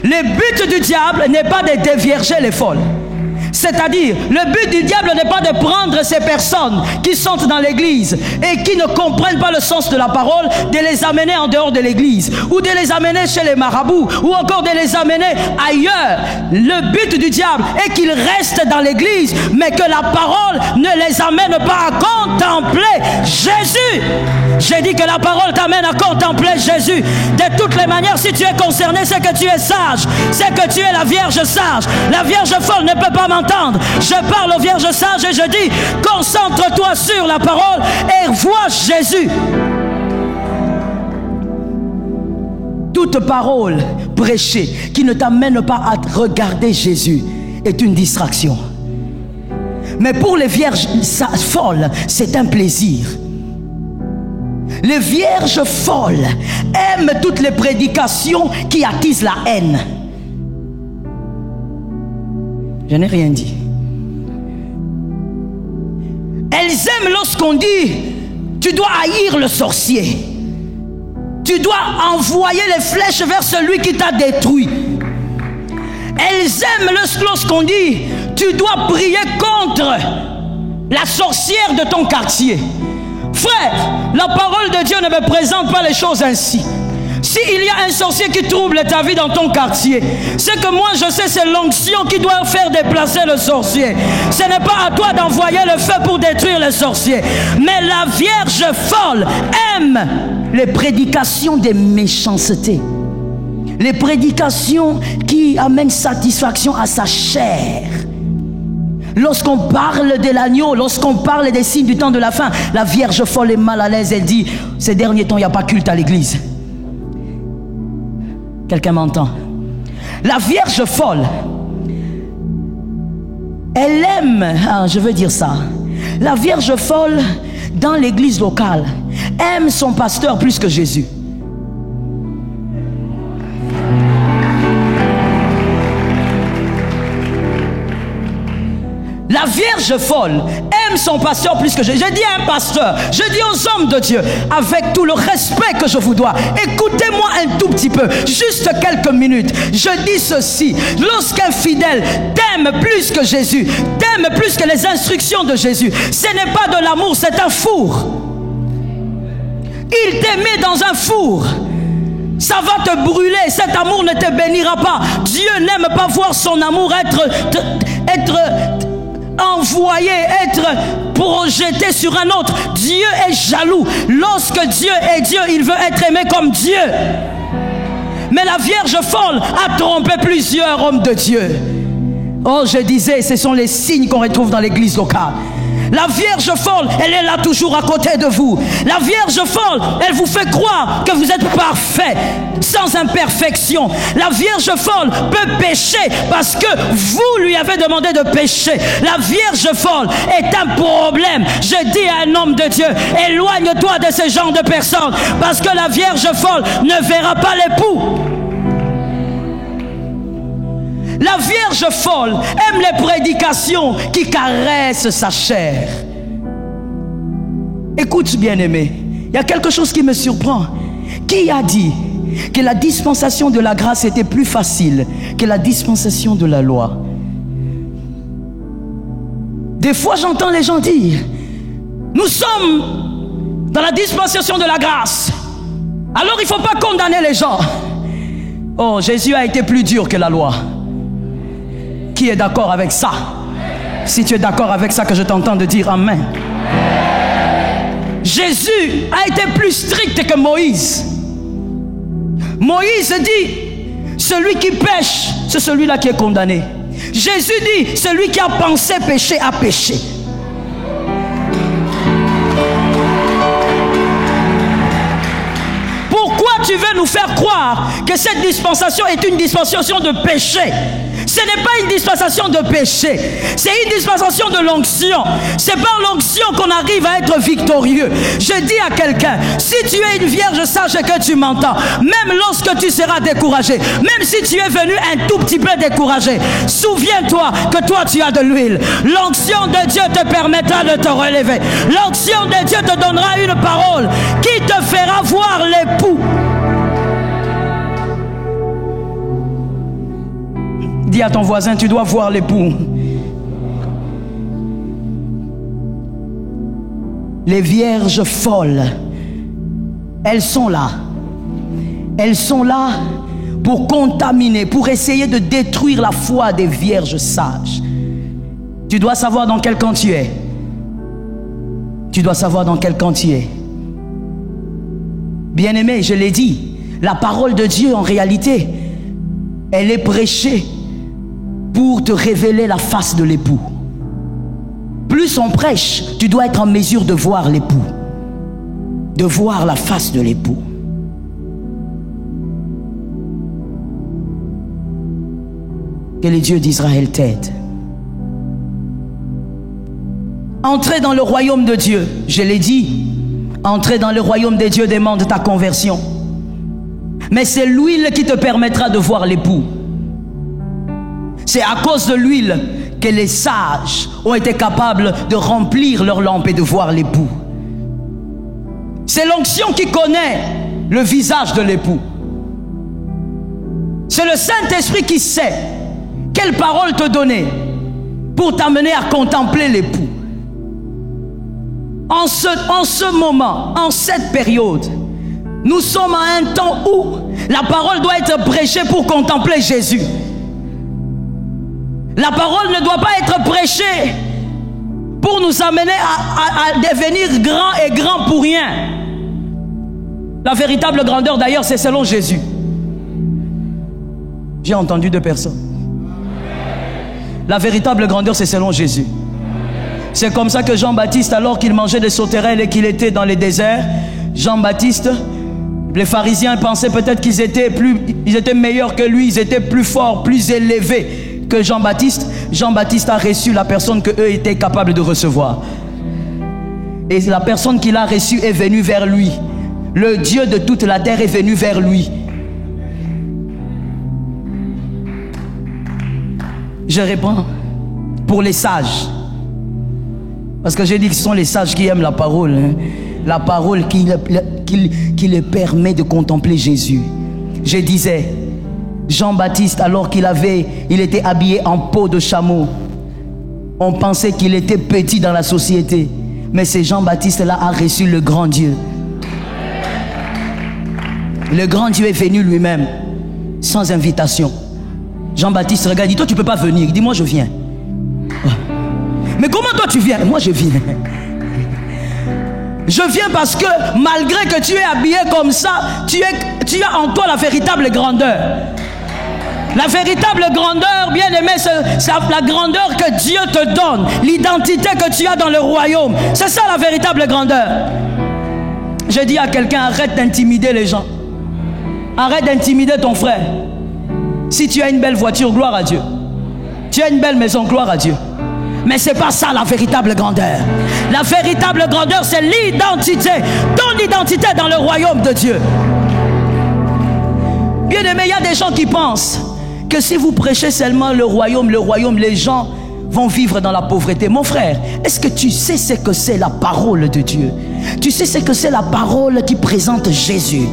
Le but du diable n'est pas de dévierger les folles. C'est-à-dire, le but du diable n'est pas de prendre ces personnes qui sont dans l'église et qui ne comprennent pas le sens de la parole, de les amener en dehors de l'église, ou de les amener chez les marabouts, ou encore de les amener ailleurs. Le but du diable est qu'ils restent dans l'église, mais que la parole ne les amène pas à contempler Jésus. J'ai dit que la parole t'amène à contempler Jésus. De toutes les manières, si tu es concerné, c'est que tu es sage, c'est que tu es la Vierge sage. La Vierge folle ne peut pas m'entendre. Je parle aux vierges sages et je dis, concentre-toi sur la parole et vois Jésus. Toute parole prêchée qui ne t'amène pas à regarder Jésus est une distraction. Mais pour les vierges folles, c'est un plaisir. Les vierges folles aiment toutes les prédications qui attisent la haine. Je n'ai rien dit. Elles aiment lorsqu'on dit, tu dois haïr le sorcier. Tu dois envoyer les flèches vers celui qui t'a détruit. Elles aiment lorsqu'on dit, tu dois prier contre la sorcière de ton quartier. Frère, la parole de Dieu ne me présente pas les choses ainsi. S'il y a un sorcier qui trouble ta vie dans ton quartier, c'est que moi je sais, c'est l'onction qui doit faire déplacer le sorcier. Ce n'est pas à toi d'envoyer le feu pour détruire le sorcier. Mais la Vierge folle aime les prédications des méchancetés, les prédications qui amènent satisfaction à sa chair. Lorsqu'on parle de l'agneau, lorsqu'on parle des signes du temps de la fin, la Vierge folle est mal à l'aise. Elle dit, ces derniers temps il n'y a pas culte à l'église. Quelqu'un m'entend? La Vierge folle, elle aime, je veux dire ça, la Vierge folle dans l'église locale aime son pasteur plus que Jésus. La Vierge folle aime son pasteur plus que Jésus. Je dis à un pasteur, je dis aux hommes de Dieu, avec tout le respect que je vous dois, écoutez-moi un tout petit peu, juste quelques minutes. Je dis ceci, lorsqu'un fidèle t'aime plus que Jésus, t'aime plus que les instructions de Jésus, ce n'est pas de l'amour, c'est un four. Il t'aimait dans un four. Ça va te brûler, cet amour ne te bénira pas. Dieu n'aime pas voir son amour être envoyé, être projeté sur un autre. Dieu est jaloux. Lorsque Dieu est Dieu, il veut être aimé comme Dieu. Mais la Vierge folle a trompé plusieurs hommes de Dieu. Oh, je disais, ce sont les signes qu'on retrouve dans l'église locale. La Vierge folle, elle est là toujours à côté de vous. La Vierge folle, elle vous fait croire que vous êtes parfait, sans imperfection. La Vierge folle peut pécher parce que vous lui avez demandé de pécher. La Vierge folle est un problème. Je dis à un homme de Dieu, éloigne-toi de ce genre de personnes, parce que la Vierge folle ne verra pas l'époux. La Vierge folle aime les prédications qui caressent sa chair. Écoute, bien-aimé, il y a quelque chose qui me surprend. Qui a dit que la dispensation de la grâce était plus facile que la dispensation de la loi? Des fois, j'entends les gens dire, nous sommes dans la dispensation de la grâce, alors il ne faut pas condamner les gens. Oh, Jésus a été plus dur que la loi. Qui est d'accord avec ça? Si tu es d'accord avec ça, que je t'entends de dire amen. Jésus a été plus strict que Moïse. Moïse dit, celui qui pêche, c'est celui-là qui est condamné. Jésus dit, celui qui a pensé pécher a péché. tu veux nous faire croire que cette dispensation est une dispensation de péché. Ce n'est pas une dispensation de péché, c'est une dispensation de l'onction. C'est par l'onction qu'on arrive à être victorieux. Je dis à quelqu'un, si tu es une vierge, sache que tu m'entends. Même lorsque tu seras découragé, même si tu es venu un tout petit peu découragé, souviens-toi que toi tu as de l'huile. L'onction de Dieu te permettra de te relever. L'onction de Dieu te donnera une parole qui te fera voir l'époux. Dis à ton voisin, tu dois voir l'époux. Les vierges folles, elles sont là. Elles sont là pour contaminer, pour essayer de détruire la foi des vierges sages. Tu dois savoir dans quel camp tu es. Tu dois savoir dans quel camp tu es. Bien-aimé, je l'ai dit, la parole de Dieu en réalité, elle est prêchée pour te révéler la face de l'époux. Plus on prêche, tu dois être en mesure de voir l'époux, de voir la face de l'époux. Que les dieux d'Israël t'aident. Entrer dans le royaume de Dieu, je l'ai dit, entrer dans le royaume des dieux demande ta conversion. Mais c'est l'huile qui te permettra de voir l'époux. C'est à cause de l'huile que les sages ont été capables de remplir leur lampe et de voir l'époux. C'est l'onction qui connaît le visage de l'époux. C'est le Saint-Esprit qui sait quelle parole te donner pour t'amener à contempler l'époux. En ce moment, en cette période, nous sommes à un temps où la parole doit être prêchée pour contempler Jésus. La parole ne doit pas être prêchée pour nous amener à devenir grand et grand pour rien. La véritable grandeur d'ailleurs, c'est selon Jésus. J'ai entendu deux personnes. La véritable grandeur, c'est selon Jésus. C'est comme ça que Jean-Baptiste, alors qu'il mangeait des sauterelles et qu'il était dans les déserts, Jean-Baptiste, les pharisiens pensaient peut-être qu'ils étaient meilleurs que lui, ils étaient plus forts, plus élevés que Jean-Baptiste. Jean-Baptiste a reçu la personne qu'eux étaient capables de recevoir. Et la personne qu'il a reçue est venue vers lui. Le Dieu de toute la terre est venu vers lui. Je réponds pour les sages. Parce que j'ai dit que ce sont les sages qui aiment la parole. Hein. La parole qui les permet de contempler Jésus. Je disais, Jean-Baptiste, alors qu'il était habillé en peau de chameau, on pensait qu'il était petit dans la société. Mais c'est Jean-Baptiste-là a reçu le grand Dieu. Le grand Dieu est venu lui-même, sans invitation. Jean-Baptiste regarde, dit, toi tu ne peux pas venir. Il dit, moi je viens. Mais comment toi tu viens? Moi je viens. Je viens parce que malgré que tu es habillé comme ça, tu as en toi la véritable grandeur. La véritable grandeur, bien aimé, c'est la grandeur que Dieu te donne. L'identité que tu as dans le royaume. C'est ça la véritable grandeur. Je dis à quelqu'un, arrête d'intimider les gens. Arrête d'intimider ton frère. Si tu as une belle voiture, gloire à Dieu. Tu as une belle maison, gloire à Dieu. Mais ce n'est pas ça la véritable grandeur. La véritable grandeur, c'est l'identité. Ton identité dans le royaume de Dieu. Bien aimé, il y a des gens qui pensent que si vous prêchez seulement le royaume, les gens vont vivre dans la pauvreté. Mon frère, est-ce que tu sais ce que c'est la parole de Dieu? Tu sais ce que c'est la parole qui présente Jésus?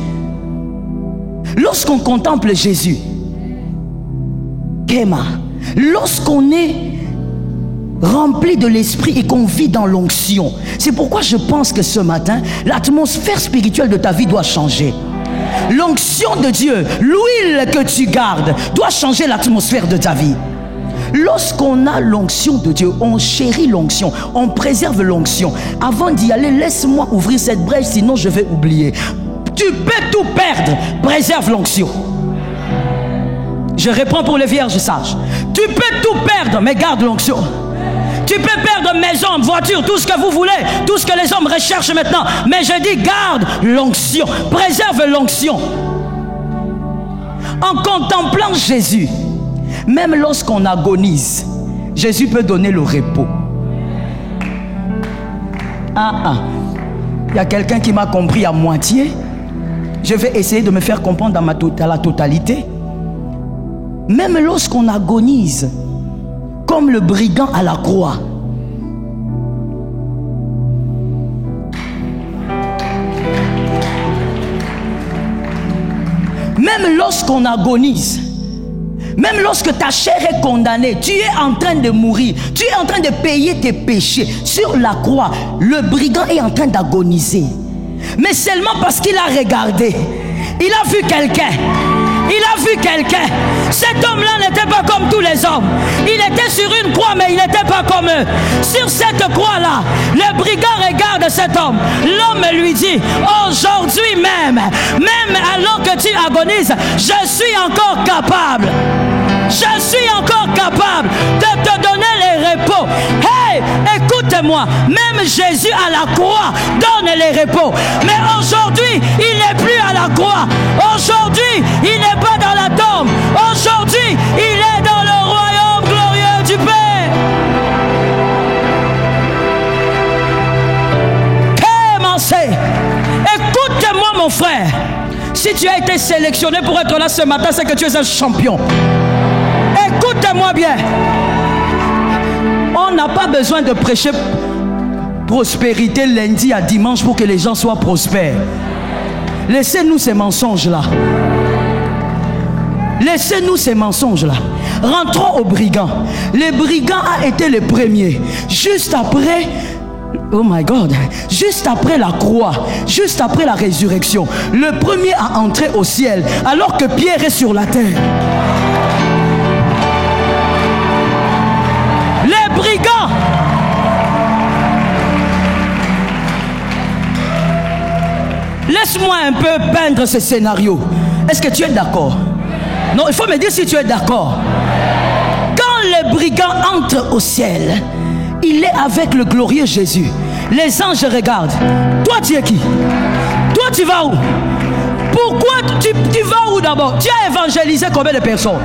Lorsqu'on contemple Jésus, lorsqu'on est rempli de l'esprit et qu'on vit dans l'onction, c'est pourquoi je pense que ce matin, l'atmosphère spirituelle de ta vie doit changer. L'onction de Dieu, l'huile que tu gardes, doit changer l'atmosphère de ta vie. Lorsqu'on a l'onction de Dieu, on chérit l'onction, on préserve l'onction. Avant d'y aller, laisse-moi ouvrir cette brèche, sinon je vais oublier. Tu peux tout perdre, préserve l'onction. Je réponds pour les vierges sages. Tu peux tout perdre, mais garde l'onction. Tu peux perdre maison, voiture, tout ce que vous voulez, tout ce que les hommes recherchent maintenant. Mais je dis, garde l'onction, préserve l'onction. En contemplant Jésus, même lorsqu'on agonise, Jésus peut donner le repos. Il y a quelqu'un qui m'a compris à moitié. Je vais essayer de me faire comprendre à la totalité. Même lorsqu'on agonise, comme le brigand à la croix, même lorsqu'on agonise, même lorsque ta chair est condamnée, tu es en train de mourir, tu es en train de payer tes péchés sur la croix, le brigand est en train d'agoniser. Mais seulement parce qu'il a regardé, il a vu quelqu'un. Il a vu quelqu'un. Cet homme-là n'était pas comme tous les hommes. Il était sur une croix, mais il n'était pas comme eux. Sur cette croix-là, le brigand regarde cet homme. L'homme lui dit, aujourd'hui même alors que tu agonises, je suis encore capable. Je suis encore capable de te donner les repos. Hey, écoute-moi, même Jésus à la croix donne les repos. Mais aujourd'hui, il n'est plus à la croix. Aujourd'hui, il n'est pas dans la tombe. Aujourd'hui, il est dans le royaume glorieux du Père. Écoute-moi, mon frère. Si tu as été sélectionné pour être là ce matin, c'est que tu es un champion. Écoute-moi bien. On n'a pas besoin de prêcher prospérité lundi à dimanche pour que les gens soient prospères. Laissez-nous ces mensonges-là. Laissez-nous ces mensonges-là. Rentrons au brigand. Le brigand a été le premier. Juste après, oh my God, juste après la croix, juste après la résurrection, le premier à entrer au ciel, alors que Pierre est sur la terre. Les brigands. Laisse-moi un peu peindre ce scénario. Est-ce que tu es d'accord? Non, il faut me dire si tu es d'accord. Quand le brigand entre au ciel, il est avec le glorieux Jésus. Les anges regardent. Toi, tu es qui? Toi, tu vas où? Pourquoi tu vas où d'abord? Tu as évangélisé combien de personnes?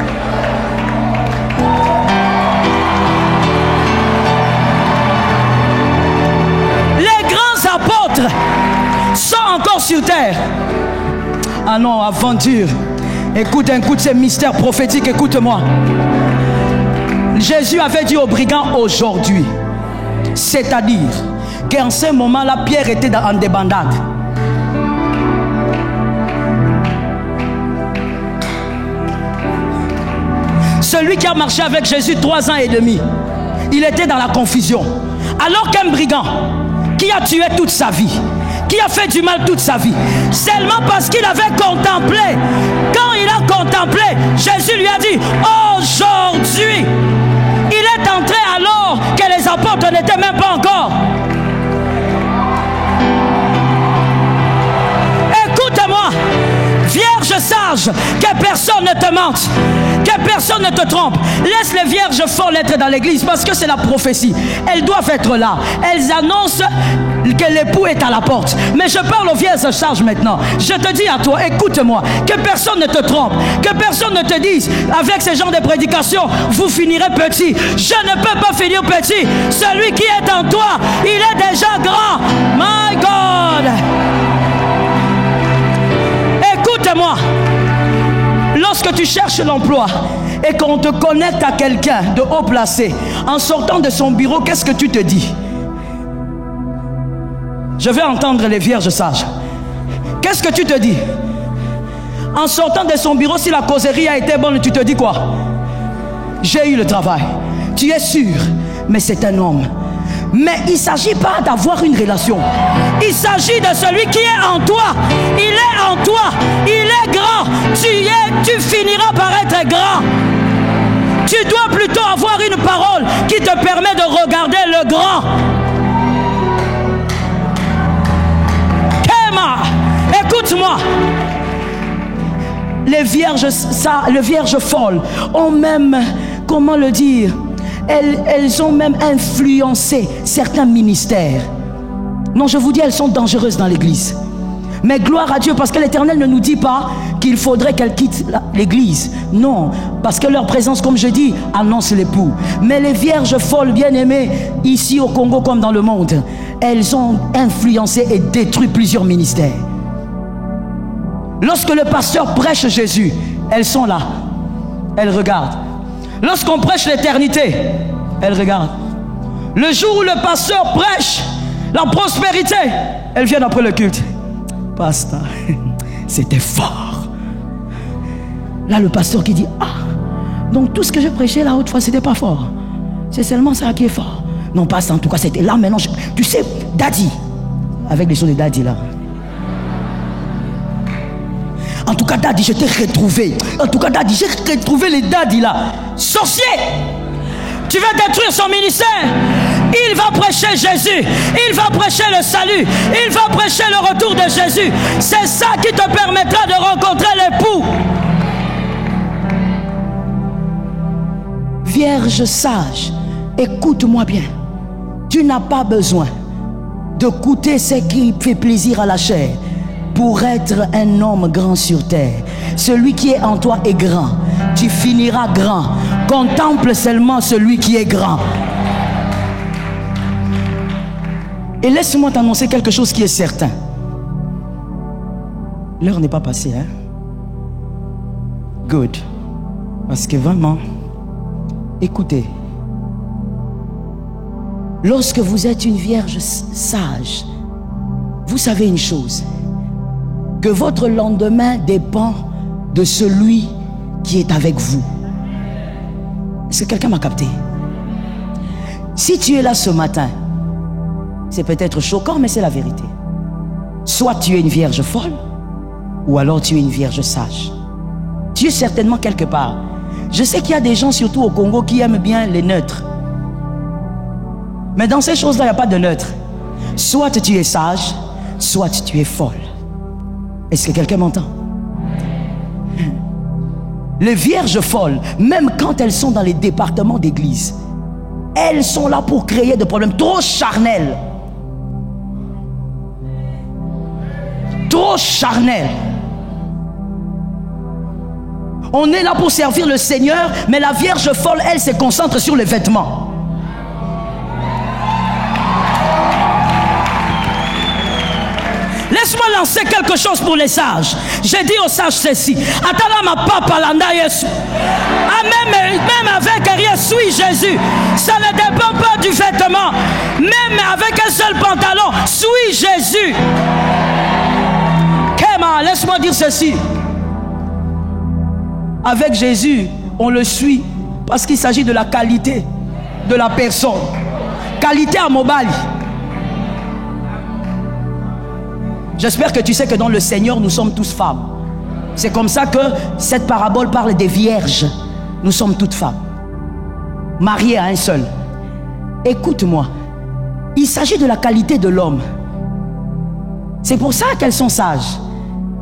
Les grands apôtres sont encore sur terre. Ah non, aventure. Écoute ces mystères prophétiques, écoute-moi. Jésus avait dit aux brigands aujourd'hui. C'est-à-dire qu'en ce moment-là, Pierre était en débandade. Celui qui a marché avec Jésus 3 ans et demi, il était dans la confusion. Alors qu'un brigand qui a tué toute sa vie, qui a fait du mal toute sa vie, seulement parce qu'il avait contemplé, quand il a contemplé, Jésus lui a dit, aujourd'hui, il est entré alors que les apôtres n'étaient même pas encore. Écoute-moi, vierge sage, que personne ne te mente, que personne ne te trompe. Laisse les vierges folles être dans l'église parce que c'est la prophétie. Elles doivent être là. Elles annoncent que l'époux est à la porte. Mais je parle aux vierges sages maintenant. Je te dis à toi, écoute-moi, que personne ne te trompe, que personne ne te dise avec ce genre de prédication, vous finirez petit. Je ne peux pas finir petit. Celui qui est en toi, il est déjà grand. My God. Écoute-moi. Lorsque tu cherches l'emploi et qu'on te connecte à quelqu'un de haut placé, en sortant de son bureau, qu'est-ce que tu te dis? Je vais entendre les vierges sages. Qu'est-ce que tu te dis? En sortant de son bureau, si la causerie a été bonne, tu te dis quoi? J'ai eu le travail. Tu es sûr, mais c'est un homme. Mais il ne s'agit pas d'avoir une relation. Il s'agit de celui qui est en toi. Il est en toi. Il est grand. Tu finiras par être grand. Tu dois plutôt avoir une parole qui te permet de regarder le grand. Kéma, écoute-moi. Les vierges folles ont même, comment le dire, elles ont même influencé certains ministères. Non, je vous dis, elles sont dangereuses dans l'église. Mais gloire à Dieu, parce que l'Éternel ne nous dit pas qu'il faudrait qu'elles quittent l'église. Non, parce que leur présence, comme je dis, annonce l'époux. Mais les vierges folles bien-aimées, ici au Congo comme dans le monde, elles ont influencé et détruit plusieurs ministères. Lorsque le pasteur prêche Jésus, elles sont là, elles regardent. Lorsqu'on prêche l'éternité, elles regardent. Le jour où le pasteur prêche la prospérité, elles viennent après le culte. Pasteur, c'était fort. Là, le pasteur qui dit, ah, donc tout ce que je prêchais la haute fois, c'était pas fort. C'est seulement ça qui est fort. Non, pasteur, en tout cas, c'était là. Maintenant, tu sais, Daddy, avec les choses de Daddy là. En tout cas, Daddy, je t'ai retrouvé. En tout cas, Daddy, j'ai retrouvé les Daddy là. Sorcier! Tu veux détruire son ministère? Il va prêcher Jésus. Il va prêcher le salut. Il va prêcher le retour de Jésus. C'est ça qui te permettra de rencontrer l'époux. Vierge sage, écoute-moi bien. Tu n'as pas besoin de coûter ce qui fait plaisir à la chair pour être un homme grand sur terre. Celui qui est en toi est grand. Tu finiras grand. Contemple seulement celui qui est grand. Et laisse-moi t'annoncer quelque chose qui est certain. L'heure n'est pas passée, hein? Good. Parce que vraiment, écoutez, lorsque vous êtes une vierge sage, vous savez une chose, que votre lendemain dépend de celui qui est avec vous. Est-ce que quelqu'un m'a capté? Si tu es là ce matin, c'est peut-être choquant, mais c'est la vérité. Soit tu es une vierge folle, ou alors tu es une vierge sage. Tu es certainement quelque part. Je sais qu'il y a des gens, surtout au Congo, qui aiment bien les neutres. Mais dans ces choses-là, il n'y a pas de neutre. Soit tu es sage, soit tu es folle. Est-ce que quelqu'un m'entend? Les vierges folles, même quand elles sont dans les départements d'église, elles sont là pour créer des problèmes trop charnels. Trop charnels. On est là pour servir le Seigneur, mais la vierge folle, elle se concentre sur les vêtements. Laisse-moi lancer quelque chose pour les sages. J'ai dit aux sages ceci. Atalama papa landa Yesu. Même avec rien, suis Jésus. Ça ne dépend pas du vêtement. Même avec un seul pantalon, suis Jésus. Kema, laisse-moi dire ceci. Avec Jésus, on le suit parce qu'il s'agit de la qualité de la personne. Qualité à Mobali. J'espère que tu sais que dans le Seigneur, nous sommes tous femmes. C'est comme ça que cette parabole parle des vierges. Nous sommes toutes femmes, mariées à un seul. Écoute-moi, il s'agit de la qualité de l'homme. C'est pour ça qu'elles sont sages.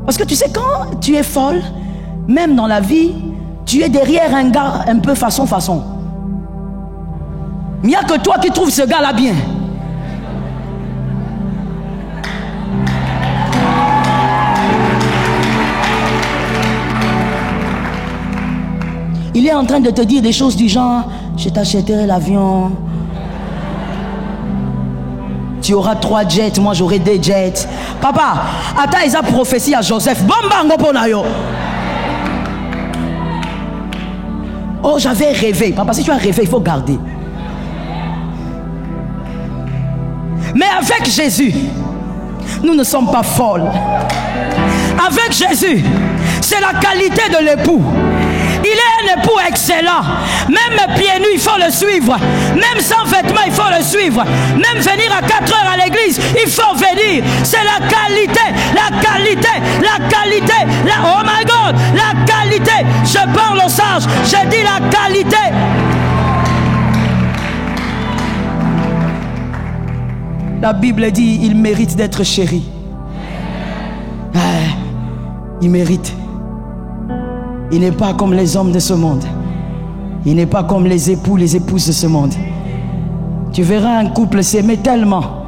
Parce que tu sais, quand tu es folle, même dans la vie, tu es derrière un gars un peu façon. Il n'y a que toi qui trouves ce gars-là bien. Il est en train de te dire des choses du genre, je t'achèterai l'avion. Tu auras 3 jets, moi j'aurai 2 jets. Papa, attends, ils ont prophétie à Joseph. Oh, j'avais rêvé. Papa, si tu as rêvé, il faut garder. Mais avec Jésus, nous ne sommes pas folles. Avec Jésus, c'est la qualité de l'époux. Il est un époux excellent. Même pieds nus, il faut le suivre. Même sans vêtements, il faut le suivre. Même venir à 4 heures à l'église, il faut venir. C'est la qualité, la qualité, la qualité. Oh my God, la qualité. Je parle aux sages, je dis la qualité. La Bible dit, il mérite d'être chéri. Il mérite. Il n'est pas comme les hommes de ce monde. Il n'est pas comme les époux, les épouses de ce monde. Tu verras un couple s'aimer tellement,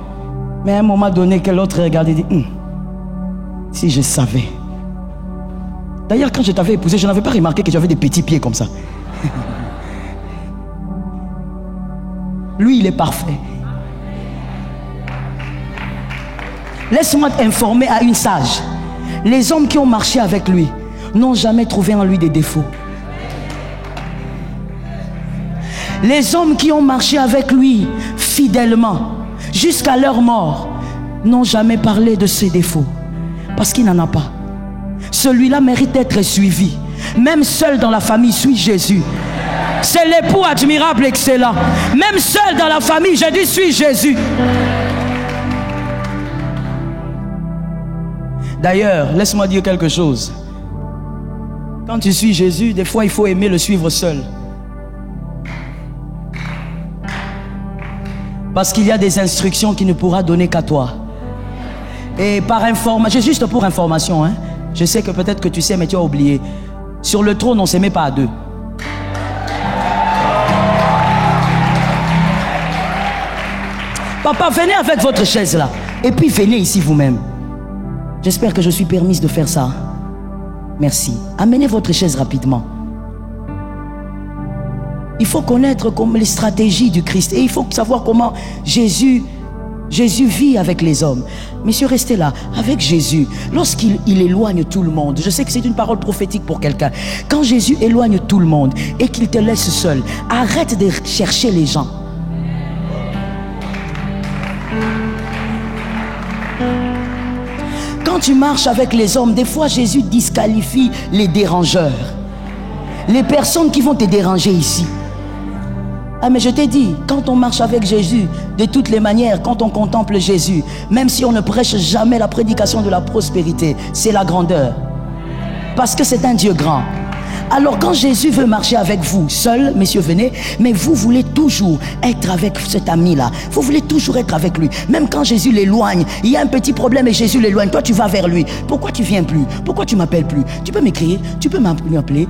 mais à un moment donné que l'autre regarde et dit si je savais. D'ailleurs, quand je t'avais épousé, je n'avais pas remarqué que tu avais des petits pieds comme ça. Lui, il est parfait. Laisse-moi t'informer à une sage. Les hommes qui ont marché avec lui n'ont jamais trouvé en lui des défauts. Les hommes qui ont marché avec lui fidèlement jusqu'à leur mort n'ont jamais parlé de ses défauts. Parce qu'il n'en a pas. Celui-là mérite d'être suivi. Même seul dans la famille, suis Jésus. C'est l'époux admirable, excellent. Même seul dans la famille, j'ai dit suis Jésus. D'ailleurs, laisse-moi dire quelque chose. Quand tu suis Jésus, des fois il faut aimer le suivre seul. Parce qu'il y a des instructions qu'il ne pourra donner qu'à toi. Et par information, juste pour information, hein, je sais que peut-être que tu sais, mais tu as oublié. Sur le trône, on ne s'aimait pas à deux. Papa, venez avec votre chaise là. Et puis venez ici vous-même. J'espère que je suis permise de faire ça. Merci. Amenez votre chaise rapidement. Il faut connaître comme les stratégies du Christ. Et il faut savoir comment Jésus vit avec les hommes. Messieurs, restez là. Avec Jésus, lorsqu'il éloigne tout le monde, je sais que c'est une parole prophétique pour quelqu'un. Quand Jésus éloigne tout le monde et qu'il te laisse seul, arrête de chercher les gens. Quand tu marches avec les hommes, des fois Jésus disqualifie les dérangeurs. Les personnes qui vont te déranger ici. Ah mais je t'ai dit, quand on marche avec Jésus, de toutes les manières, quand on contemple Jésus, même si on ne prêche jamais la prédication de la prospérité, c'est la grandeur. Parce que c'est un Dieu grand. Alors quand Jésus veut marcher avec vous, seul, messieurs venez, mais vous voulez toujours être avec cet ami-là. Vous voulez toujours être avec lui. Même quand Jésus l'éloigne, il y a un petit problème et Jésus l'éloigne. Toi tu vas vers lui. Pourquoi tu viens plus? Pourquoi tu m'appelles plus? Tu peux m'écrire? Tu peux m'appeler?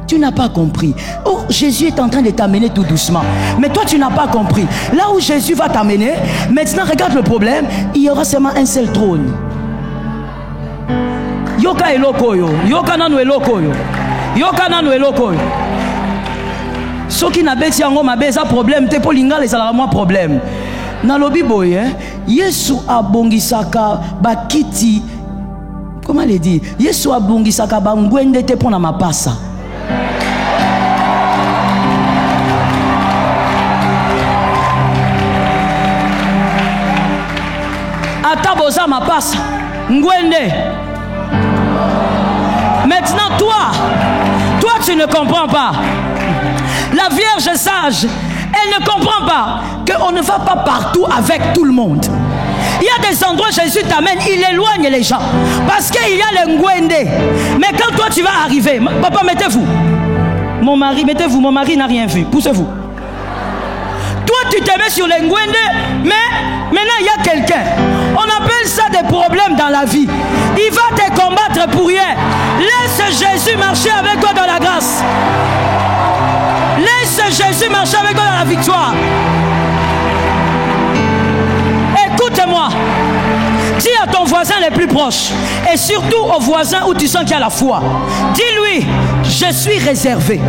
Tu n'as pas compris. Oh, Jésus est en train de t'amener tout doucement. Mais toi tu n'as pas compris. Là où Jésus va t'amener, maintenant regarde le problème, il y aura seulement un seul trône. Yoka elokoyo, yoka nanu elokoyo. Yoka nanu eloko. Soki na beti yango mabe za problème te po lingala ezala moi problème. Na lobi boye, Yesu abongisaka bakiti. Comment le dire? Yesu abongisaka bangwende te pona mapasa. Ataboza mapasa ngwende. Maintenant toi tu ne comprends pas. La Vierge sage, elle ne comprend pas qu'on ne va pas partout avec tout le monde. Il y a des endroits où Jésus t'amène, il éloigne les gens. Parce qu'il y a le ngwende. Mais quand toi tu vas arriver, papa mettez-vous. Mon mari, mettez-vous, mon mari n'a rien vu. Poussez-vous. Toi tu te mets sur le ngwende, mais maintenant il y a quelqu'un. On appelle ça des problèmes dans la vie. Il va te combattre pour rien. Laisse Jésus marcher avec toi dans la grâce. Laisse Jésus marcher avec toi dans la victoire. Écoute-moi. Dis à ton voisin le plus proche, et surtout au voisin où tu sens qu'il y a la foi. Dis-lui, je suis réservé.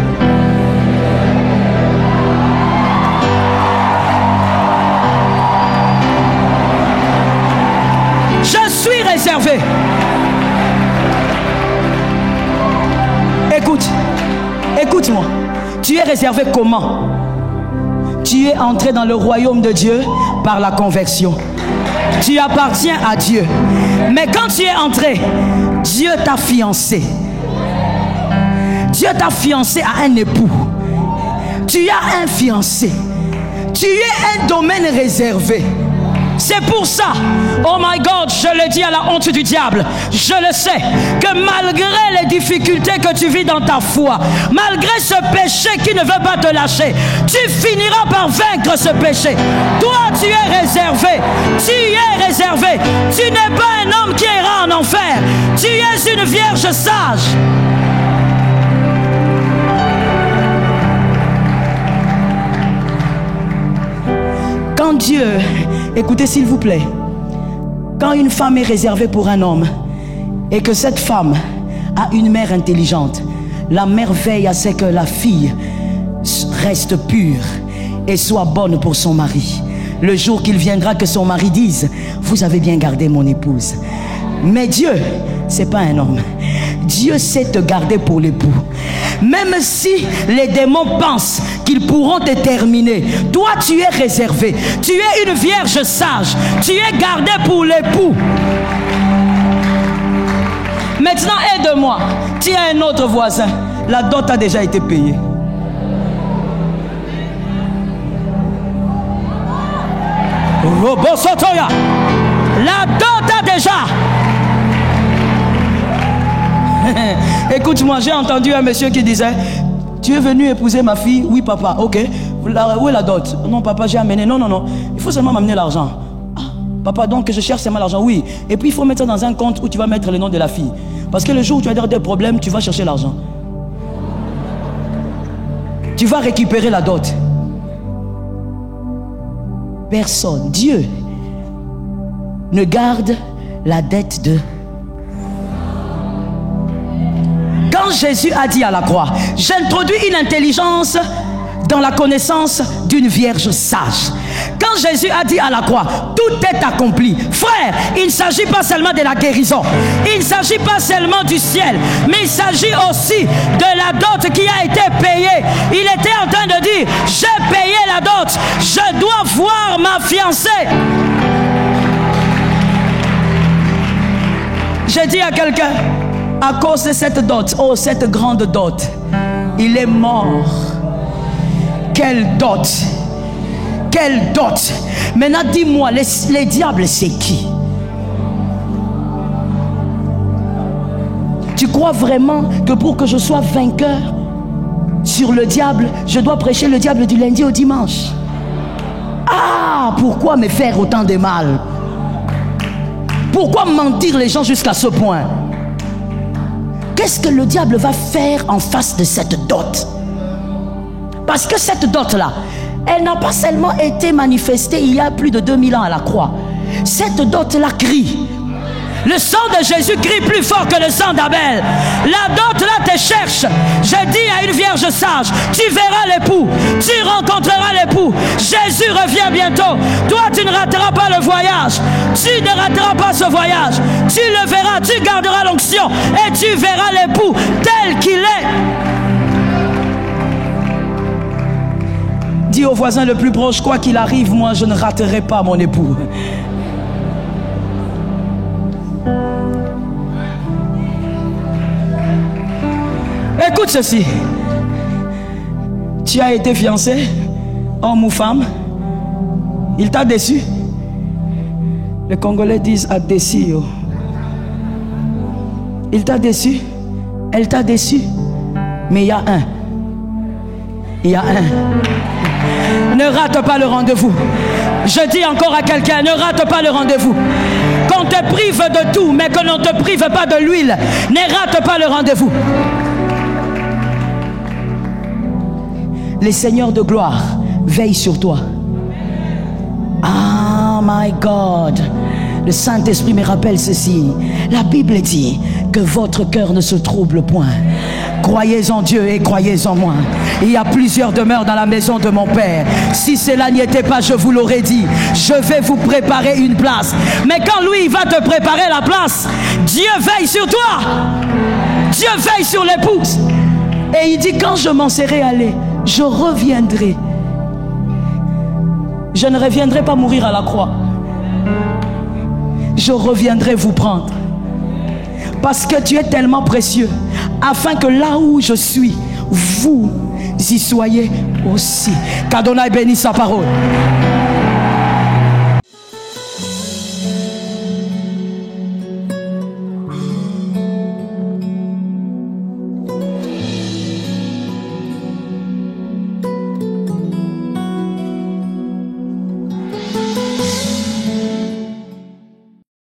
Je suis réservé. Écoute-moi. Tu es réservé comment? Tu es entré dans le royaume de Dieu par la conversion. Tu appartiens à Dieu. Mais quand tu es entré, Dieu t'a fiancé. Dieu t'a fiancé à un époux. Tu as un fiancé. Tu es un domaine réservé. C'est pour ça, oh my God, je le dis à la honte du diable, je le sais, que malgré les difficultés que tu vis dans ta foi, malgré ce péché qui ne veut pas te lâcher, tu finiras par vaincre ce péché. Toi, tu es réservé. Tu es réservé. Tu n'es pas un homme qui ira en enfer. Tu es une vierge sage. Dieu, écoutez s'il vous plaît, quand une femme est réservée pour un homme et que cette femme a une mère intelligente, la mère veille à ce que la fille reste pure et soit bonne pour son mari. Le jour qu'il viendra, que son mari dise: vous avez bien gardé mon épouse. Mais Dieu, c'est pas un homme. Dieu sait te garder pour l'époux. Même si les démons pensent qu'ils pourront te terminer, toi tu es réservé. Tu es une vierge sage. Tu es gardé pour l'époux. Maintenant, aide-moi. Tu as un autre voisin. La dot a déjà été payée. La dot a déjà. Écoute-moi, j'ai entendu un monsieur qui disait: tu es venu épouser ma fille? Oui papa. Ok. Où est la dot? Non papa, j'ai amené. Non, il faut seulement m'amener l'argent. Ah, papa, donc je cherche seulement l'argent. Oui. Et puis il faut mettre ça dans un compte où tu vas mettre le nom de la fille. Parce que le jour où tu as des problèmes, tu vas chercher l'argent. Tu vas récupérer la dot. Personne, Dieu ne garde la dette de... Quand Jésus a dit à la croix: j'introduis une intelligence dans la connaissance d'une vierge sage. Quand Jésus a dit à la croix: tout est accompli. Frère, il ne s'agit pas seulement de la guérison, il ne s'agit pas seulement du ciel, mais il s'agit aussi de la dot qui a été payée. Il était en train de dire: j'ai payé la dot, je dois voir ma fiancée. J'ai dit à quelqu'un: à cause de cette dot, oh cette grande dot, il est mort. Quelle dot! Quelle dot! Maintenant dis-moi, les diables c'est qui? Tu crois vraiment que pour que je sois vainqueur sur le diable, je dois prêcher le diable du lundi au dimanche? Ah, pourquoi me faire autant de mal? Pourquoi mentir les gens jusqu'à ce point? Qu'est-ce que le diable va faire en face de cette dot? Parce que cette dot-là, elle n'a pas seulement été manifestée il y a plus de 2000 ans à la croix. Cette dot-là crie. Le sang de Jésus crie plus fort que le sang d'Abel. La dot-là te cherche. Je dis à une vierge sage: tu verras l'époux, tu rencontreras l'époux. Jésus revient bientôt. Toi, tu ne rateras pas le voyage. Tu ne rateras pas ce voyage. Tu le verras, tu garderas l'onction et tu verras l'époux tel qu'il est. Dis au voisin le plus proche: quoi qu'il arrive, moi je ne raterai pas mon époux. Écoute ceci. Tu as été fiancé, homme ou femme, il t'a déçu. Les Congolais disent adesio. Il t'a déçu, elle t'a déçu. Mais il y a un. Il y a un. Ne rate pas le rendez-vous. Je dis encore à quelqu'un: ne rate pas le rendez-vous. Qu'on te prive de tout, mais que l'on ne te prive pas de l'huile. Ne rate pas le rendez-vous. Les seigneurs de gloire veillent sur toi. Ah, my God. Le Saint-Esprit me rappelle ceci. La Bible dit que votre cœur ne se trouble point. Croyez en Dieu et croyez en moi. Il y a plusieurs demeures dans la maison de mon Père. Si cela n'y était pas, je vous l'aurais dit. Je vais vous préparer une place. Mais quand lui va te préparer la place, Dieu veille sur toi. Dieu veille sur l'épouse. Et il dit: quand je m'en serai allé, je reviendrai. Je ne reviendrai pas mourir à la croix. Je reviendrai vous prendre. Parce que tu es tellement précieux, afin que là où je suis, vous y soyez aussi. Qu'Adonai bénisse sa parole.